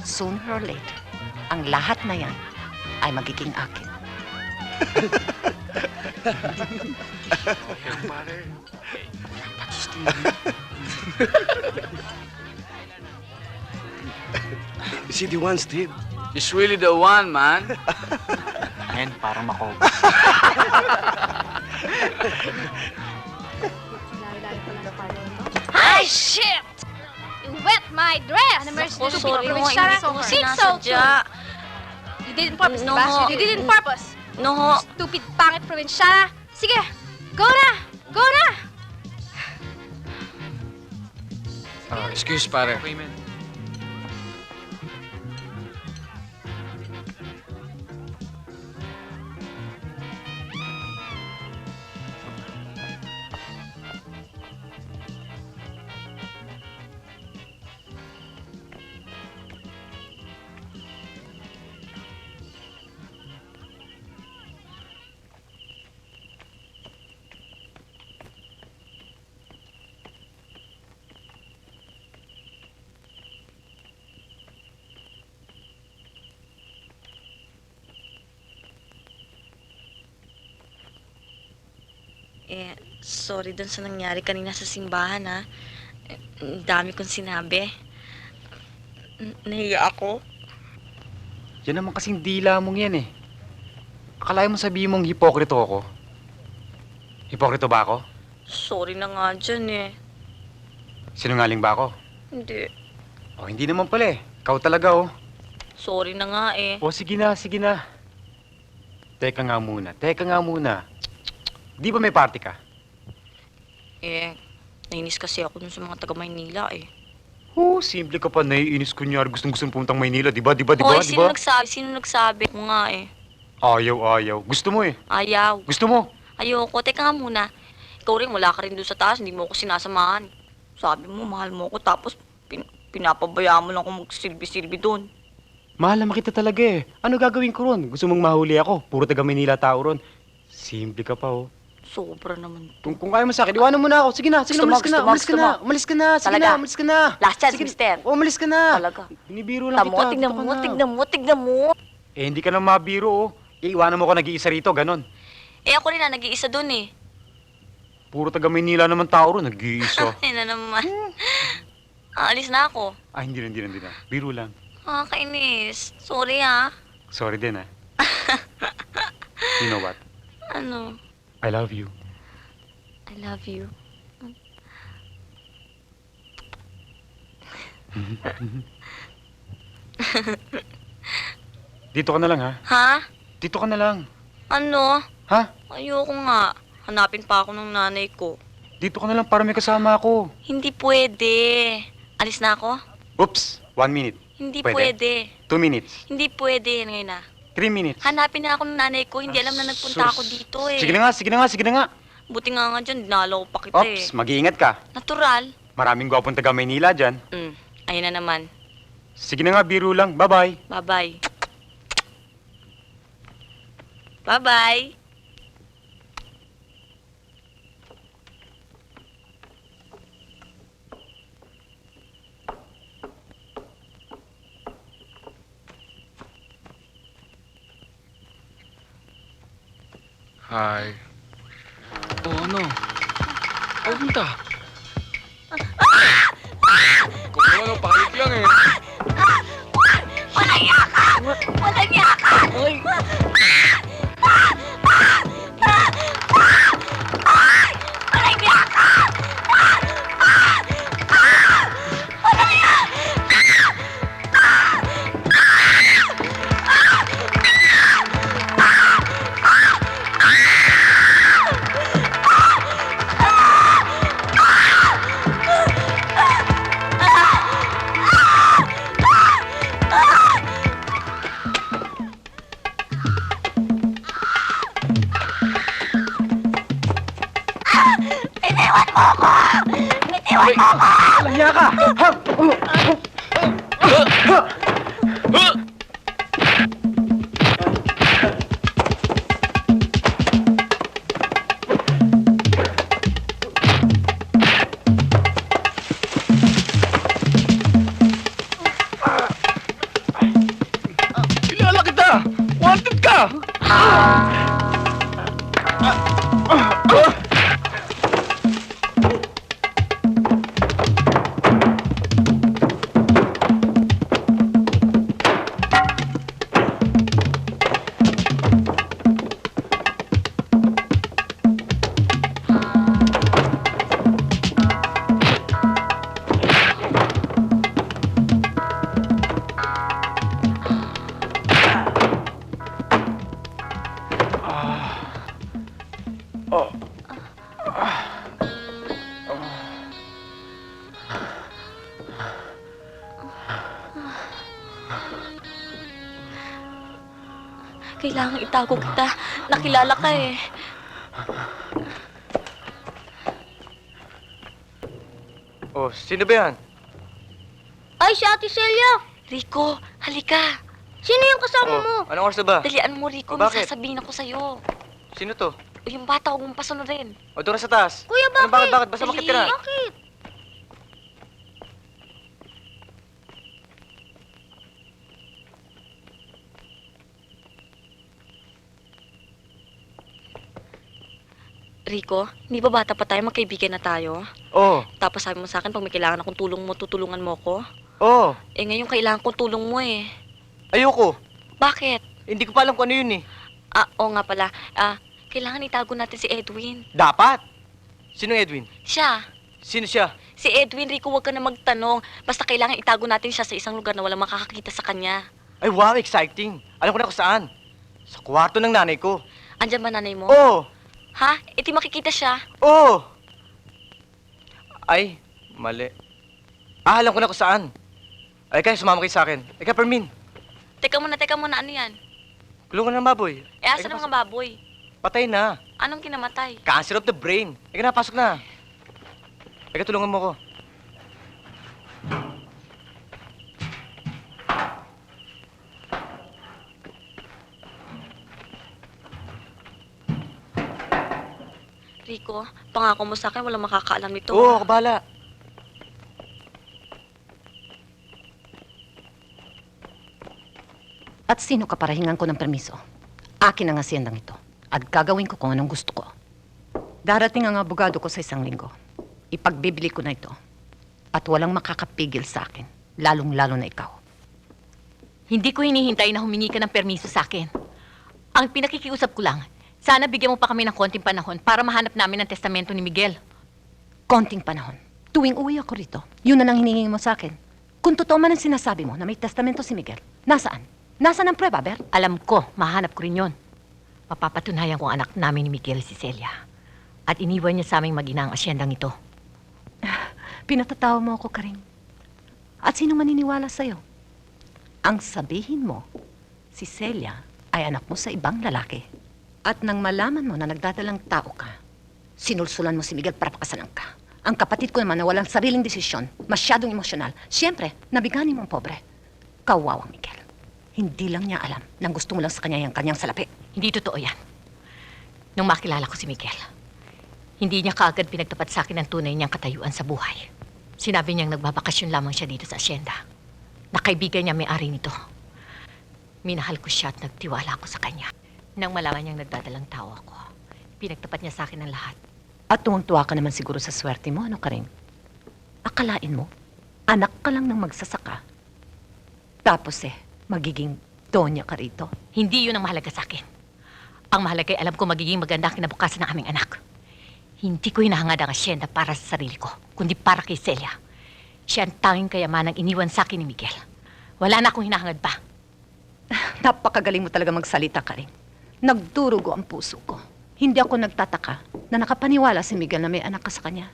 Sooner or later, ang lahat na yan ay magiging akin. Is he the one, Steve? He's really the one, man. Ayan, parang mako. Ay, shit! You wet my dress! Naku, sorry mo, Provinciana. hindi ko nga She's so sinasadya. You did it on purpose, No. diba? You did it on purpose. No, Stupid pangit provinciana. Sige, go na! Go na! Excuse, pare. Okay, man. Sorry dun sa nangyari kanina sa simbahan, ha. Ang dami kong sinabi. Nahiya ako. Yan naman kasing dila mong yan eh. Akalain mo sabihin mong hipokrito ako? Hipokrito ba ako? Sorry na nga dyan, eh. Sinungaling ba ako? Hindi. Oh, hindi naman pala eh. Ikaw talaga oh. Sorry na nga, eh. Oh, sige na, sige na. Teka nga muna. Di ba may party ka? Nainis kasi ako dun sa mga taga Maynila, eh. Oh, simple ka pa. Naiinis kunyari. Gustong puntang Maynila. Di ba? Hoy, sino nagsabi? Sino nagsabi? Mo nga, eh. Ayaw. Gusto mo eh. Ayaw. Gusto mo? Ayoko. Teka nga muna. Ikaw rin, wala ka rin doon sa taas. Hindi mo ako sinasamahan. Sabi mo, mahal mo ako. Tapos, pinapabayaan mo lang kung magsilbi-silbi doon. Mahal naman kita talaga eh. Ano gagawin ko ron? Gusto mong mahuli ako? Puro taga Maynila tao ron. Simple ka pa oh. Sobra naman. Kung kaya mo sa akin, iwanan mo na ako. Sige na, Gusto mo, umalis ka na. Talaga? Umalis ka na. Last chance, Sige, mister. Umalis ka na. Talaga. Binibiro lang kita. Tignan mo. Eh, hindi ka na mabiro oh. Iwanan mo ako nag-iisa rito, ganon. Ako rin na, nag-iisa doon, eh. Puro taga Maynila naman tao ron, nag-iisa. Ay na naman. Aalis na ako. Hindi na. Biro lang. Kainis. Sorry, ha. Sorry din ah. You know what? Ano? I love you. I love you. Dito ka na lang ha. Ha? Dito ka na lang. Ano? Ha? Ayoko nga. Hanapin pa ako ng nanay ko. Dito ka na lang para may kasama ako. Hindi pwede. Alis na ako? Oops, 1 minute. Hindi Pwede? pwede. 2 minutes. Hindi pwede. Ngayon na. 3 minutes. Hanapin na ako ng nanay ko. Hindi alam na nagpunta ako dito, eh. Sige na nga. Buti nga dyan, dinalaw pa kita, eh. Oops, mag-iingat ka. Natural. Maraming gwapong taga Maynila dyan. Ayun na naman. Sige na nga, biro lang. Bye-bye. Bye-bye. Bye-bye. Hi. Ano? Punta. Kung ano, pahit lang eh. Walang yakap! Walang yakap! Walang yakap! Walang yaka! Kilala kita! Wanted ka! Kailangan itago kita. Nakilala ka eh. Oh, sino ba yan? Ay, si Ate Celia! Rico, halika. Sino yung kasama mo? Anong oras na ba? Dalian mo, Rico. Oh, May bakit? sasabihin ako sa'yo. Sino to? O yung bata, huwag mong pasunurin. O, doon na sa taas. Kuya, Ano, bakit? bakit? Basta makit ka na. Bakit? Rico, hindi ba bata pa tayo? Magkaibigan na tayo. Oo. Tapos sabi mo sa akin, pag may kailangan akong tulong mo, tutulungan mo ko. Oo. Eh ngayon, kailangan kong tulong mo eh. Ayoko. Bakit? Hindi ko pa alam kung ano yun eh. Ah, oo nga pala. Kailangan itago natin si Edwin. Dapat. Sinong Edwin? Siya. Sino siya? Si Edwin, Rico, huwag ka na magtanong. Basta kailangan itago natin siya sa isang lugar na walang makakakita sa kanya. Ay, wow, exciting. Alam ko na kung saan. Sa kwarto ng nanay ko. Andyan ba nanay mo? Oo. Ha? E di makikita siya. Oo. Ay, mali. Alam ko na kung saan. Ay, kaya sumama kayo sa akin. Ay, kaya Permin. Teka muna, ano yan? Kulungan ng baboy. Eh, asa ng mga baboy? Patay na. Anong kinamatay? Cancer of the brain. Ay, na, pasok na. Ay, tulungan mo ko. Rico, pangako mo sa akin, walang makakaalam nito. Oo, ako bahala. At sino ka para hingan ko ng permiso? Akin ang asyendang ito. At gagawin ko kung anong gusto ko. Darating ang abogado ko sa isang linggo. Ipagbibili ko na ito. At walang makakapigil sa akin. Lalong-lalo na ikaw. Hindi ko hinihintay na humingi ka ng permiso sa akin. Ang pinakikiusap ko lang, sana bigyan mo pa kami ng konting panahon para mahanap namin ang testamento ni Miguel. Konting panahon. Tuwing uwi ako rito, yun na lang hinihingi mo sa akin. Kung totoo man ang sinasabi mo na may testamento si Miguel, nasaan? Nasaan ang prueba, Bert? Alam ko, mahanap ko rin yon. Mapapatunayan kong anak namin ni Miguel si Celia. At iniwan niya sa aming mag-ina ang asyendang ito. Pinatatawa mo ako, Karing. At sino maniniwala sa'yo? Ang sabihin mo, si Celia ay anak mo sa ibang lalaki. At nang malaman mo na nagdadalang tao ka, sinulsulan mo si Miguel para pakasalan ka. Ang kapatid ko naman na walang sariling desisyon, masyadong emosyonal, siyempre, nabigani mong pobre. Kawawang Miguel. Hindi lang niya alam nang gusto mo lang sa kanya yung kanyang salapi. Hindi totoo yan. Nung makilala ko si Miguel, hindi niya kaagad pinagtapat sa akin ang tunay niyang katayuan sa buhay. Sinabi niyang nagbabakasyon lamang siya dito sa asyenda. Nakaibigan niya may-ari nito. Minahal ko siya at nagtiwala ako sa kanya. Nang malaman niyang nagdadalang tao ako, pinagtapat niya sa akin ang lahat. At tuwang-tuwa ka naman siguro sa swerte mo, ano Karing? Akalain mo, anak ka lang ng magsasaka. Tapos magiging donya ka rito. Hindi yun ang mahalaga sa akin. Ang mahalaga ay alam ko magiging maganda ang kinabukasan ng aming anak. Hindi ko hinahangad ang asyenda para sa sarili ko, kundi para kay Celia. Siya ang tanging kayamanang iniwan sa akin ni Miguel. Wala na akong hinahangad pa. Napakagaling mo talaga magsalita, Karing. Nagdurugo ang puso ko. Hindi ako nagtataka na nakapaniwala si Miguel na may anak ka sa kanya.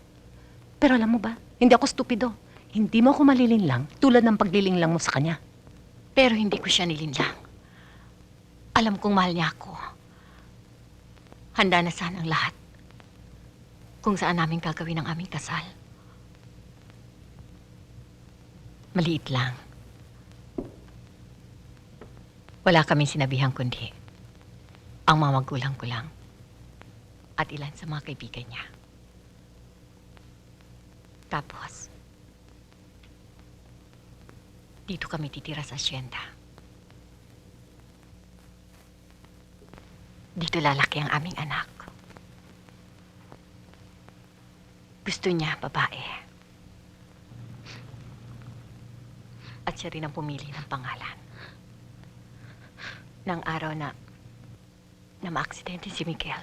Pero alam mo ba, hindi ako stupido. Hindi mo ako malilinlang tulad ng paglilinlang mo sa kanya. Pero hindi ko siya nilinlang. Alam kong mahal niya ako. Handa na sana ang lahat. Kung saan namin gagawin ang aming kasal. Maliit lang. Wala kaming sinabihan kundi ang mga magulang ko lang at ilan sa mga kaibigan niya. Tapos, dito kami titira sa asyenda. Dito lalaki ang aming anak. Gusto niya babae. At siya rin ang pumili ng pangalan. Nang araw na maaksidente si Miguel,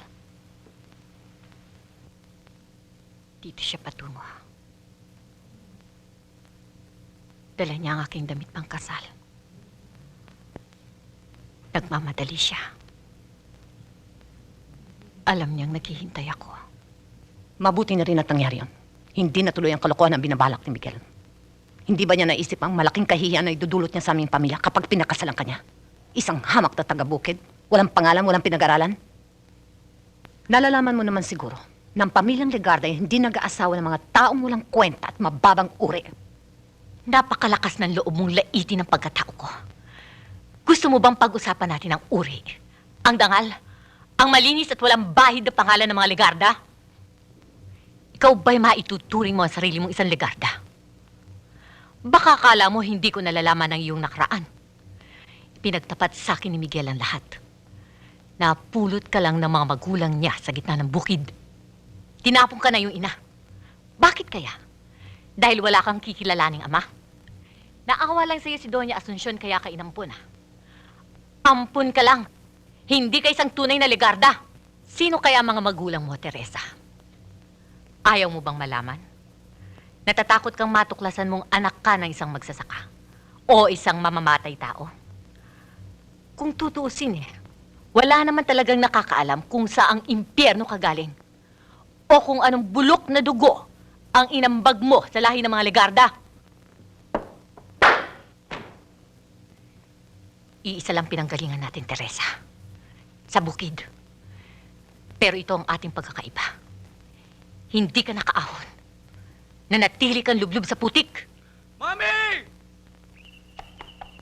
dito siya patungo. Dala niya ang aking damit pang kasal. Nagmamadali siya. Alam niyang naghihintay ako. Mabuti na rin at nangyari yun. Hindi natuloy ang kalokohan ang binabalak ni Miguel. Hindi ba niya naisip ang malaking kahihiyan na idudulot niya sa aming pamilya kapag pinakasalan ka niya? Isang hamak na taga-bukid, walang pangalan, walang pinag-aralan. Nalalaman mo naman siguro na ang pamilyang Legarda ay hindi nag-aasawa ng mga taong walang kwenta at mababang uri. Napakalakas ng loob mong laitin ng pagkatao ko. Gusto mo bang pag-usapan natin ang uri? Ang dangal? Ang malinis at walang bahid na pangalan ng mga Legarda? Ikaw ba'y maituturing mo ang sarili mong isang Legarda? Baka akala mo hindi ko nalalaman ang iyong nakaraan. Pinagtapat sa akin ni Miguel ang lahat. Napulot ka lang ng mga magulang niya sa gitna ng bukid. Tinapong ka na yung ina. Bakit kaya? Dahil wala kang kikilalaning ama? Naawa lang sa'yo si Doña Asuncion kaya ka inampun, ha? Ampun ka lang. Hindi ka isang tunay na Legarda. Sino kaya mga magulang mo, Teresa? Ayaw mo bang malaman? Natatakot kang matuklasan mong anak ka ng isang magsasaka o isang mamamatay tao? Kung tutuusin wala naman talagang nakakaalam kung saang impyerno ka galing o kung anong bulok na dugo ang inambag mo sa lahi ng mga Legarda. Iisa lang pinanggalingan natin, Teresa. Sa bukid. Pero ito ang ating pagkakaiba. Hindi ka nakaahon. Nanatili kang lublub sa putik. Mami!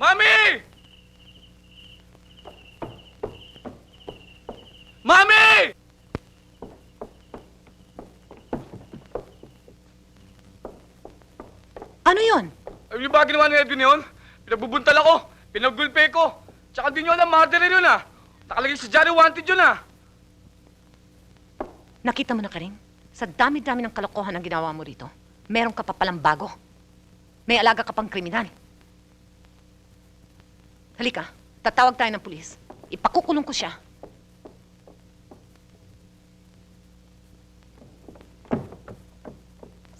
Mami! Mami! Ano yon? Yung ba ginawa ni Edwin yun? Pinagbubuntal ako, pinaggulpe ko. Tsaka di nyo alam, murderer yun ah. Nakalagay sa Johnny Wanted yun ah. Nakita mo na, Karing? Sa dami-dami ng kalokohan ang ginawa mo rito, meron ka pa palang bago. May alaga ka pang kriminal. Halika, tatawag tayo ng pulis. Ipakukulong ko siya.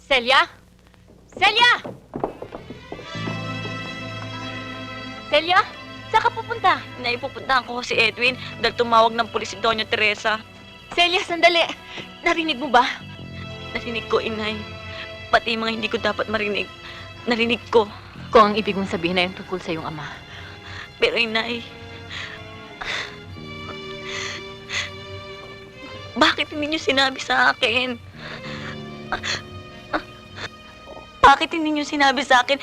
Celia? Celia! Celia? Saan ka pupunta? Naipupuntahan ko si Edwin dahil tumawag ng pulis si Doña Teresa. Celia, sandali. Narinig mo ba? Narinig ko, Inay. Pati yung mga hindi ko dapat marinig. Narinig ko. Kung ang ibig mong sabihin na yun tungkol sa iyong ama. Pero, Inay, bakit hindi niyo sinabi sa akin? Bakit hindi niyo sinabi sa akin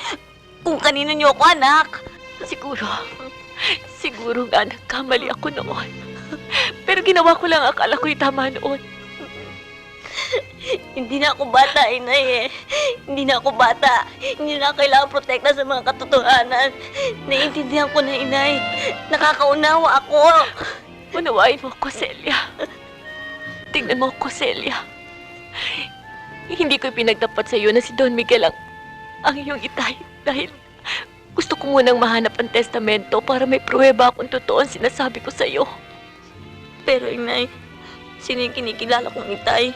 kung kanino niyo ako anak? Siguro nga nagkamali ako noon. Pero ginawa ko lang akala ko'y tama noon. Hindi na ako bata, Inay eh. Hindi na ako bata. Hindi na kailangan protekta sa mga katotohanan. Naiintindihan ko na, Inay. Nakakaunawa ako. Unawain mo ko, Celia. Tingnan mo ko, Celia. Hindi ko pinagtapat sa iyo na si Don Miguel ang iyong itay. Dahil gusto ko munang mahanap ang testamento para may pruweba kung totoo ang sinasabi ko sa iyo. Pero, Inay, sino yung kinikilala kong itay?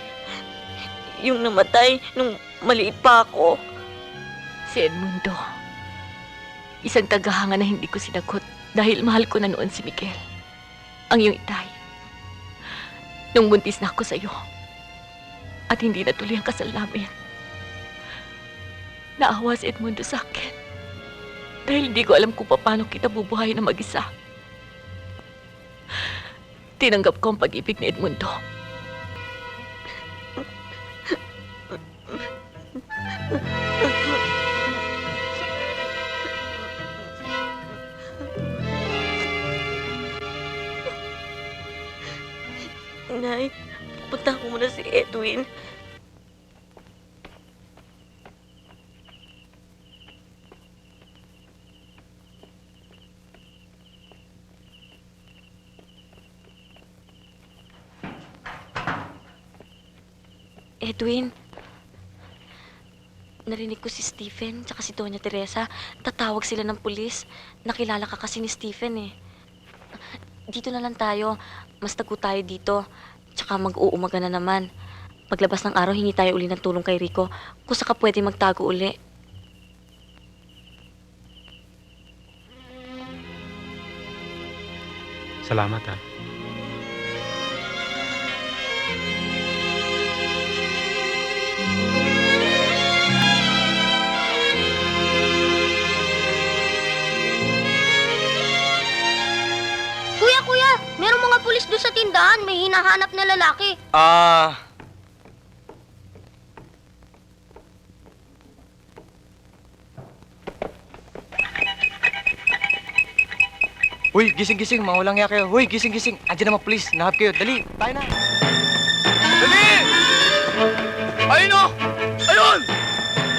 Yung namatay nung maliit pa ako. Si Edmundo. Isang tagahanga na hindi ko sinagot dahil mahal ko na noon si Miguel. Ang iyong itay. Nung buntis na ako sa iyo at hindi natuloy ang kasal namin. Naawa si Edmundo sa akin dahil hindi ko alam kung paano kita bubuhayin na mag-isa. Tinanggap ko ang pag-ibig ni Edmundo. Inay, punta ko muna si Edwin. Edwin, narinig ko si Stephen tsaka si Doña Teresa. Tatawag sila ng pulis. Nakilala ka kasi ni Stephen eh. Dito na lang tayo. Mas tago tayo dito. Tsaka mag-uumaga na naman. Paglabas ng araw, hingi tayo uli ng tulong kay Rico. Kung saka pwede magtago uli. Salamat ha. sa tindahan. May hinahanap na lalaki. Uy, gising-gising, mawalang ya kayo. Uy, gising-gising. Andiyan naman, please. Nahap kayo. Dali, tayo na. Dali! Ayun o! Ayun!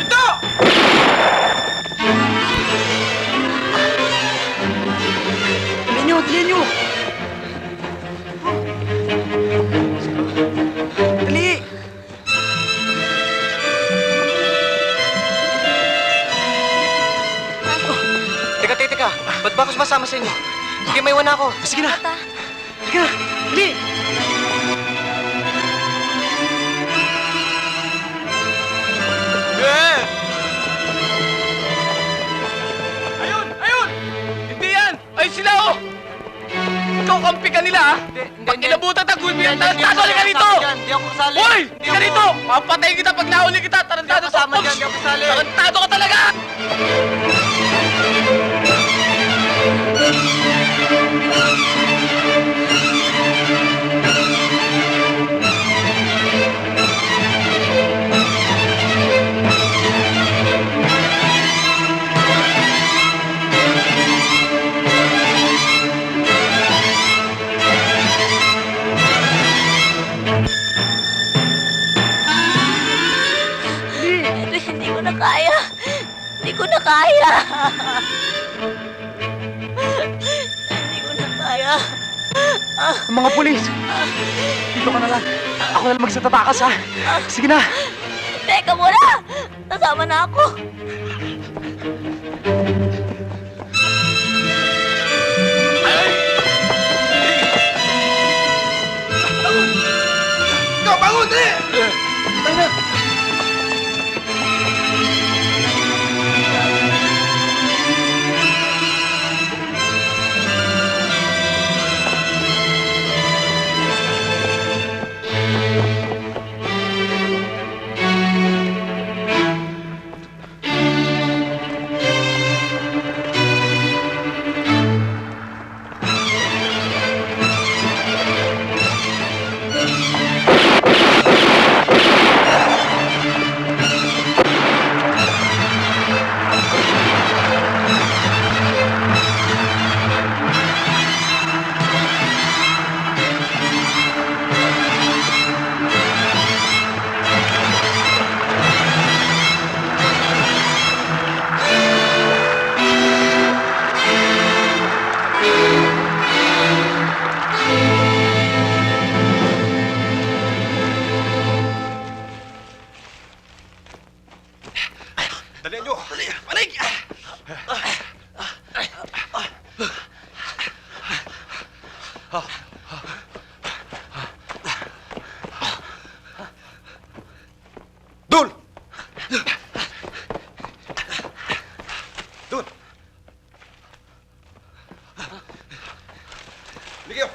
Ito! Dali nyo! Dali! Teka. Ba't ba ako sumasama sa inyo? Sige, may iwan na ako. Sige na. Sige na. Dali! Ayun! Hindi yan! Ay sila o! Ikaw kampi ka nila ha! Pag inabutan ang gulbi yan, tarantado ka dito! Hindi ako kasali. Hoy! Hindi ka dito! Mapatayin kita pag nahuli kita! Tarantado Hindi ako kasama dyan, hindi ako kasali. Tarantado ka talaga! Hindi ko na kaya. Hindi ko na kaya. Hindi ko na kaya. Mga pulis! Dito ka na lang. Ako na lang magsatatakas, ha? Sige na! Teka muna! Nasama na ako. Bangun! Dali nyo! Dali! Balik! Dul! Dul! Ligyo!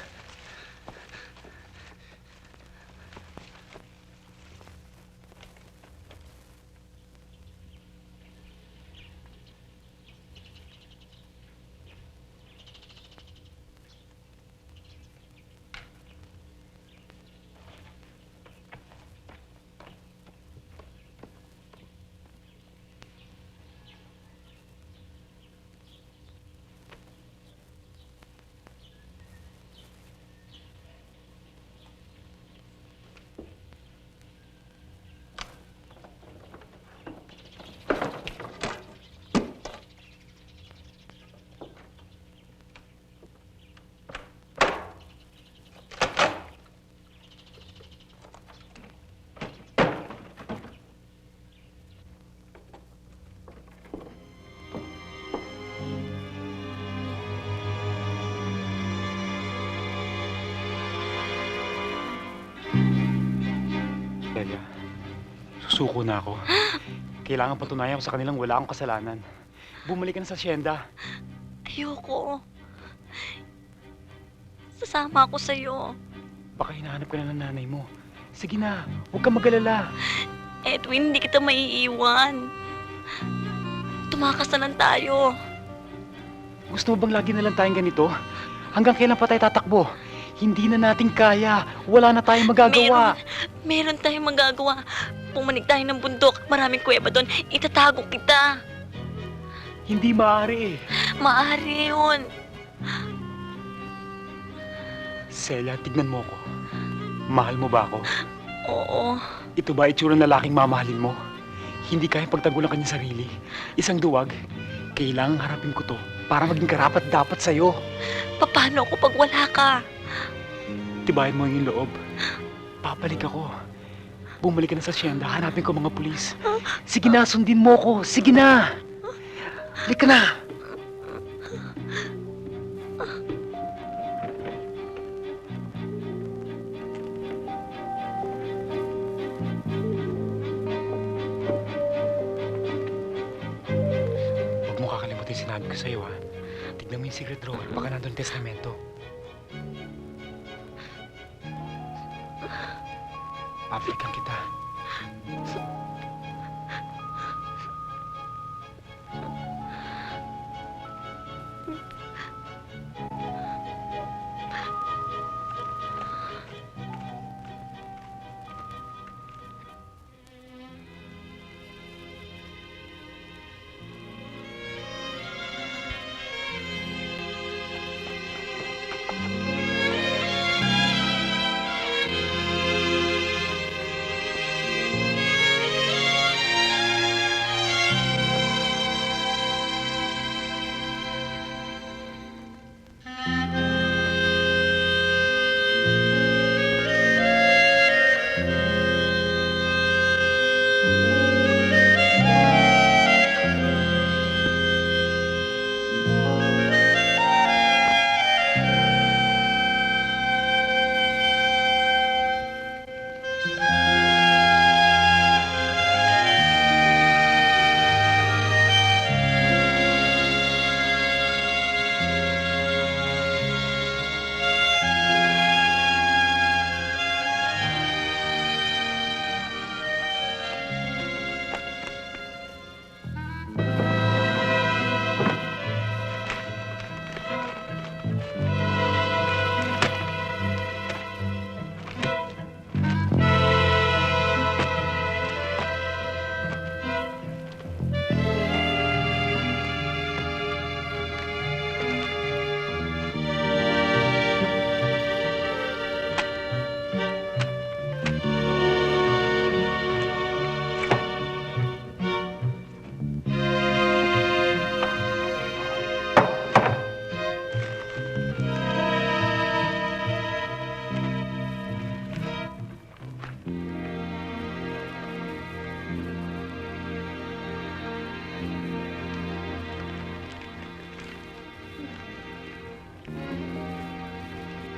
Delia, susuko na ako. Kailangan patunayan ko sa kanilang wala akong kasalanan. Bumalik ka na sa asyenda. Ayoko. Sasama ako sa'yo. Baka hinahanap ka na ng nanay mo. Sige na, huwag kang mag-alala. Edwin, hindi kita maiiwan. Tumakas na lang tayo. Gusto mo bang lagi na lang tayong ganito? Hanggang kailan pa tayo tatakbo? Hindi na natin kaya. Wala na tayong magagawa. Meron tayong magagawa. Pumanik tayo ng bundok. Maraming kuweba doon. Itatago kita. Hindi maaari. Maaari yun. Celia, tignan mo ko. Mahal mo ba ako? Oo. Ito ba itsura ng lalaking mamahalin mo? Hindi kaya pagtagulan kanyang sarili. Isang duwag. Kailangang harapin ko to para maging karapat dapat sa'yo. Paano ako pag wala ka? Tibayan mo yung loob. Papalik ako. Bumalik ka na sa asyenda. Hanapin ko mga pulis. Sige na, sundin mo ko. Sige na. Halika na. Huwag mo kakalimutin yung sinabi ko sa'yo, ha? Tignan mo yung secret drawer. Baka nandun testamento. Papalikan kita.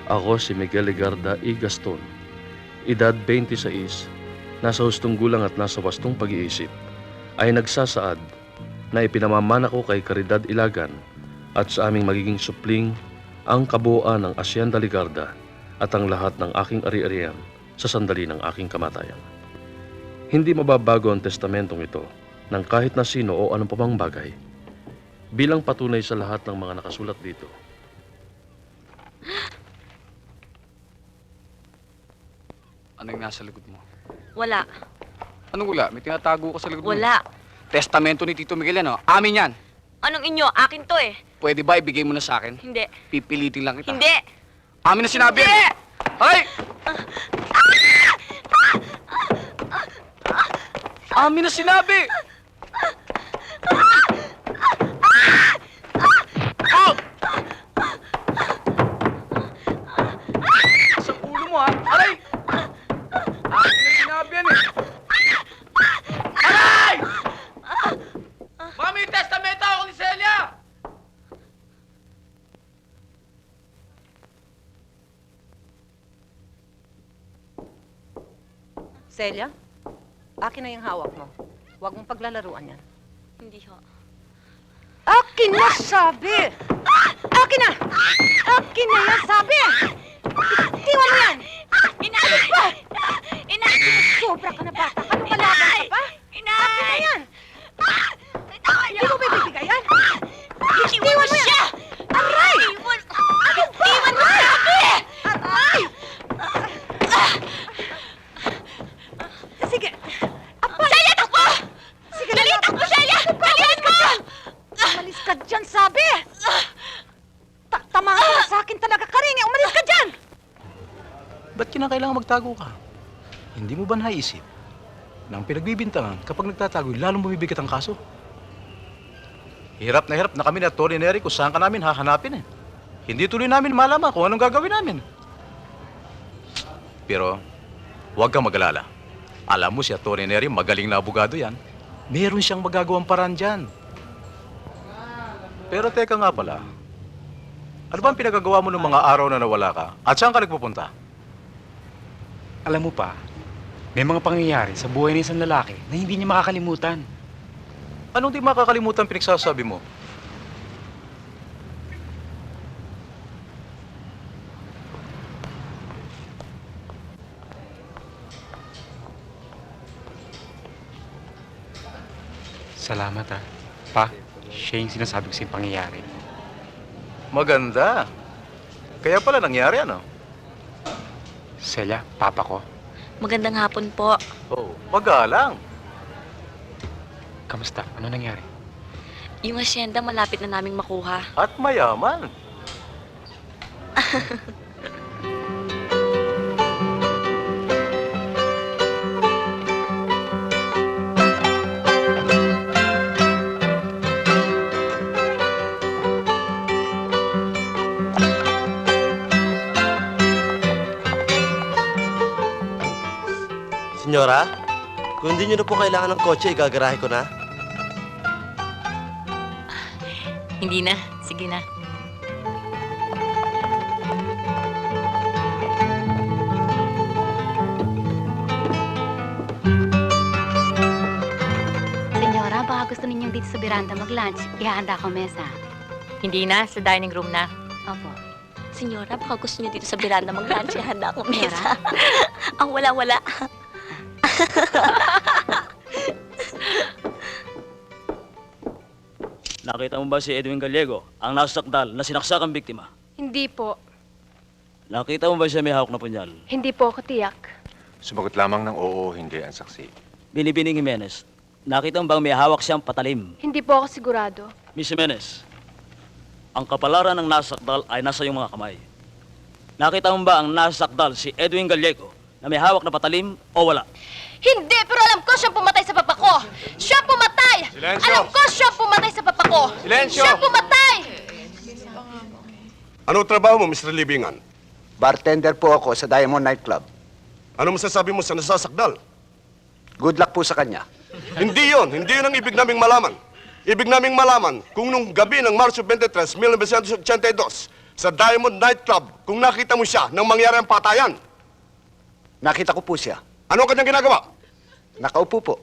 Ako si Miguel Legarda y Gaston, edad 26, nasa hustong gulang at nasa wastong pag-iisip, ay nagsasaad na ipinamamana ko kay Caridad Ilagan at sa aming magiging supling ang kabuuan ng Hacienda Legarda at ang lahat ng aking ari-arian sa sandali ng aking kamatayan. Hindi mababago ang testamentong ito ng kahit na sino o anong pamang bagay bilang patunay sa lahat ng mga nakasulat dito. Anong nasa likod mo? Wala. Anong wala? May tinatago ka sa likod mo. Wala. Testamento ni Tito Miguel yan, oh. Amin yan. Anong inyo? Akin to eh. Pwede ba ibigay mo na sa akin? Hindi. Pipilitin lang kita. Hindi. Amin na sinabi yan. Hindi. Ay! Amin na sinabi! Oh! Sa ulo mo, ha? Aray! Amin na sinabi yan, eh. Aray! Mami, testamento ako ni Celia! Celia, akin na yung hawak mo. Huwag mong paglalaruan yan. Hindi ho. Akin na, sabi! Akin na! Akin na yan, sabi! Tiwan mo yan! Inay! Inay! Sobra ka na bata ka, lumalaban ka pa? Inay! Akin na yan! Hindi mo bibigay yan? Iwan mo yan! Aray! Iwan! Ano ba? Iwan mo, sabi! Aray! sinasabi! Tamaan ka sa akin talaga, Karing! Umalis ka dyan! Ba't kinakailangan magtago ka? Hindi mo ba naisip na ang pinagbibintangan kapag nagtatago, lalong bumibigat ang kaso? Hirap na kami na Tony Neri kung saan ka namin hahanapin eh. Hindi tuloy namin malaman kung anong gagawin namin. Pero, huwag kang mag-alala. Alam mo si Tony Neri, magaling na abogado yan. Meron siyang magagawang paraan dyan. Pero teka nga pala, ano ba ang pinagagawa mo ng mga araw na nawala ka? At saan ka nagpupunta? Alam mo pa, may mga pangyayari sa buhay ng isang lalaki na hindi niya makakalimutan. Anong di makakalimutan pinagsasabi mo? Salamat ah. Pa, siya yung sinasabi ko sa'yung pangyayari. Maganda. Kaya pala nangyari ano? Celia, papa ko. Magandang hapon po. Oh, magalang. Kamusta? Ano nangyari? Yung asyenda malapit na naming makuha. At mayaman. Senyora, kung hindi nyo na po kailangan ng kotse, igagarahe ko na. Hindi na. Sige na. Senyora, baka gusto ninyong dito sa veranda mag-lunch. Ihahanda ko mesa. Hindi na. Sa dining room na. Opo. Senyora, baka gusto niyo dito sa veranda mag-lunch. Handa akong mesa. Ang wala-wala. Nakita mo ba si Edwin Gallego, ang nasakdal na sinaksak ang biktima? Hindi po. Nakita mo ba siya may hawak na punyal? Hindi po ako tiyak. Sumagot lamang ng oo, hindi ang saksi. Binibining Jimenez, nakita mo bang may hawak siyang patalim? Hindi po ako sigurado. Miss Jimenez, ang kapalaran ng nasakdal ay nasa iyong mga kamay. Nakita mo ba ang nasakdal si Edwin Gallego na may hawak na patalim o wala? Hindi, pero alam ko siyang pumatay sa papa ko. Siya pumatay! Silensyo! Alam ko siyang pumatay sa papa ko. Silensyo! Siya pumatay! Ano trabaho mo, Mr. Libingan? Bartender po ako sa Diamond Nightclub. Ano masasabi mo sa nasasakdal? Good luck po sa kanya. Hindi yun ang ibig naming malaman. Ibig naming malaman kung nung gabi ng Marso 23, 1982, sa Diamond Nightclub, kung nakita mo siya nang mangyari ang patayan. Nakita ko po siya. Ano kanyang ginagawa? Nakaupo po.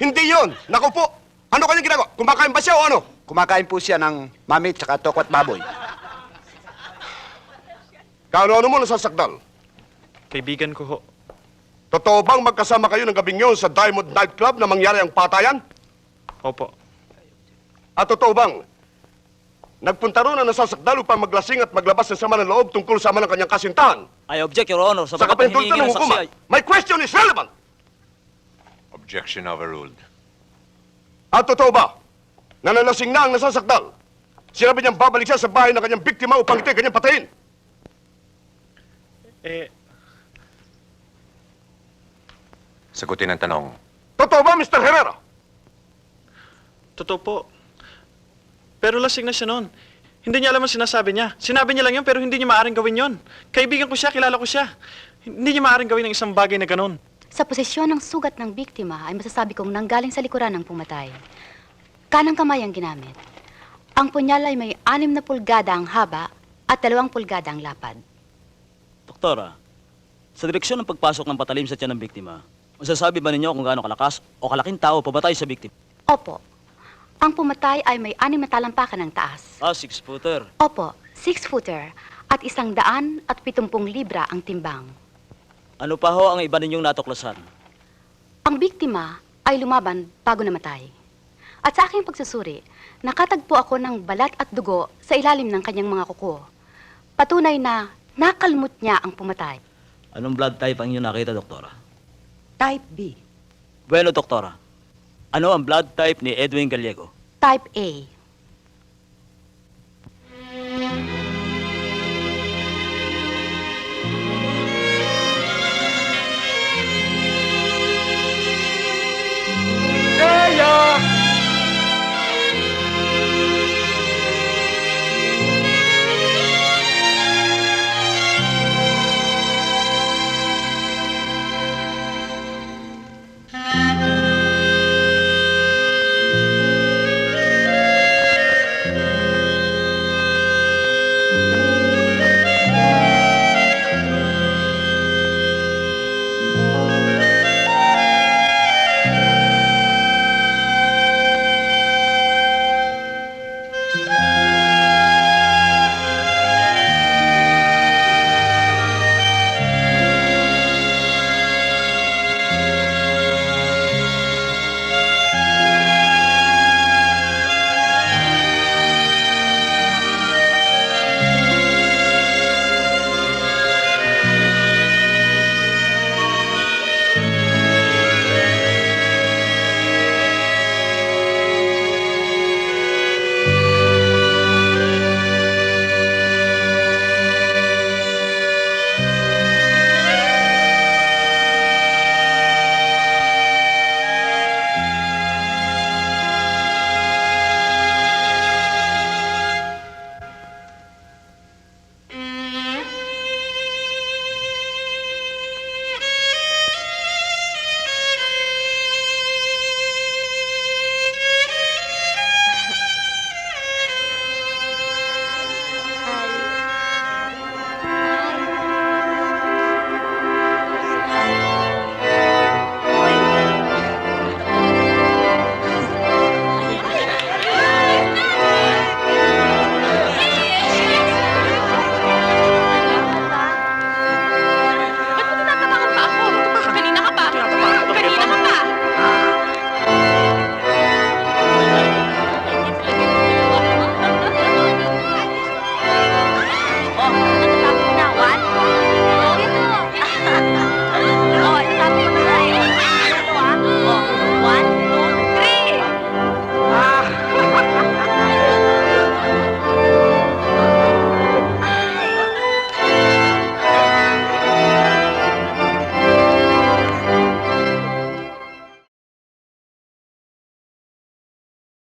Hindi yun! Nakaupo! Ano kanyang ginagawa? Kumakain ba siya o ano? Kumakain po siya ng mami tsaka toko at baboy. Kaano-ano mo nasasakdal? Kaibigan ko ho. Totoo bang magkasama kayo ng gabing yun sa Diamond Nightclub na mangyari ang patayan? Opo. At totoo bang nagpunta roon ang nasasakdal upang maglasing at maglabas ng sama ng loob tungkol sa ama ng kanyang kasintahan? I object, Your Honor, Sa kapahintulutan ng hukuma, my question is relevant! Objection overruled. At totoo ba na nalasing na ang nasasakdal? Sinabi niyang babalik siya sa bahay ng kanyang biktima upang ito'y kanyang patayin? Sagutin ang tanong. Totoo ba, Mr. Herrera? Totoo po. Pero lasing na siya noon. Hindi niya alam ang sinasabi niya. Sinabi niya lang yun pero hindi niya maaaring gawin yun. Kaibigan ko siya, kilala ko siya. Hindi niya maaaring gawin ang isang bagay na ganun. Sa posisyon ng sugat ng biktima ay masasabi kong nanggaling sa likuran ng pumatay. Kanang kamay ang ginamit. Ang punyal ay may 6 na pulgada ang haba at 2 pulgada ang lapad. Doktora, sa direksyon ng pagpasok ng patalim sa tiyan ng biktima, masasabi ba ninyo kung gaano kalakas o kalaking tao pabatay sa biktima? Opo. Ang pumatay ay may 6 na talampakan ng taas. 6-footer. Opo, 6-footer at 170 libra ang timbang. Ano pa ho ang iba ninyong natuklasan? Ang biktima ay lumaban bago namatay. At sa aking pagsusuri, nakatagpo ako ng balat at dugo sa ilalim ng kanyang mga kuko. Patunay na nakalmot niya ang pumatay. Anong blood type ang inyong nakita, Doktora? Type B. Bueno, Doktora. Ano ang blood type ni Edwin Gallego? Type A.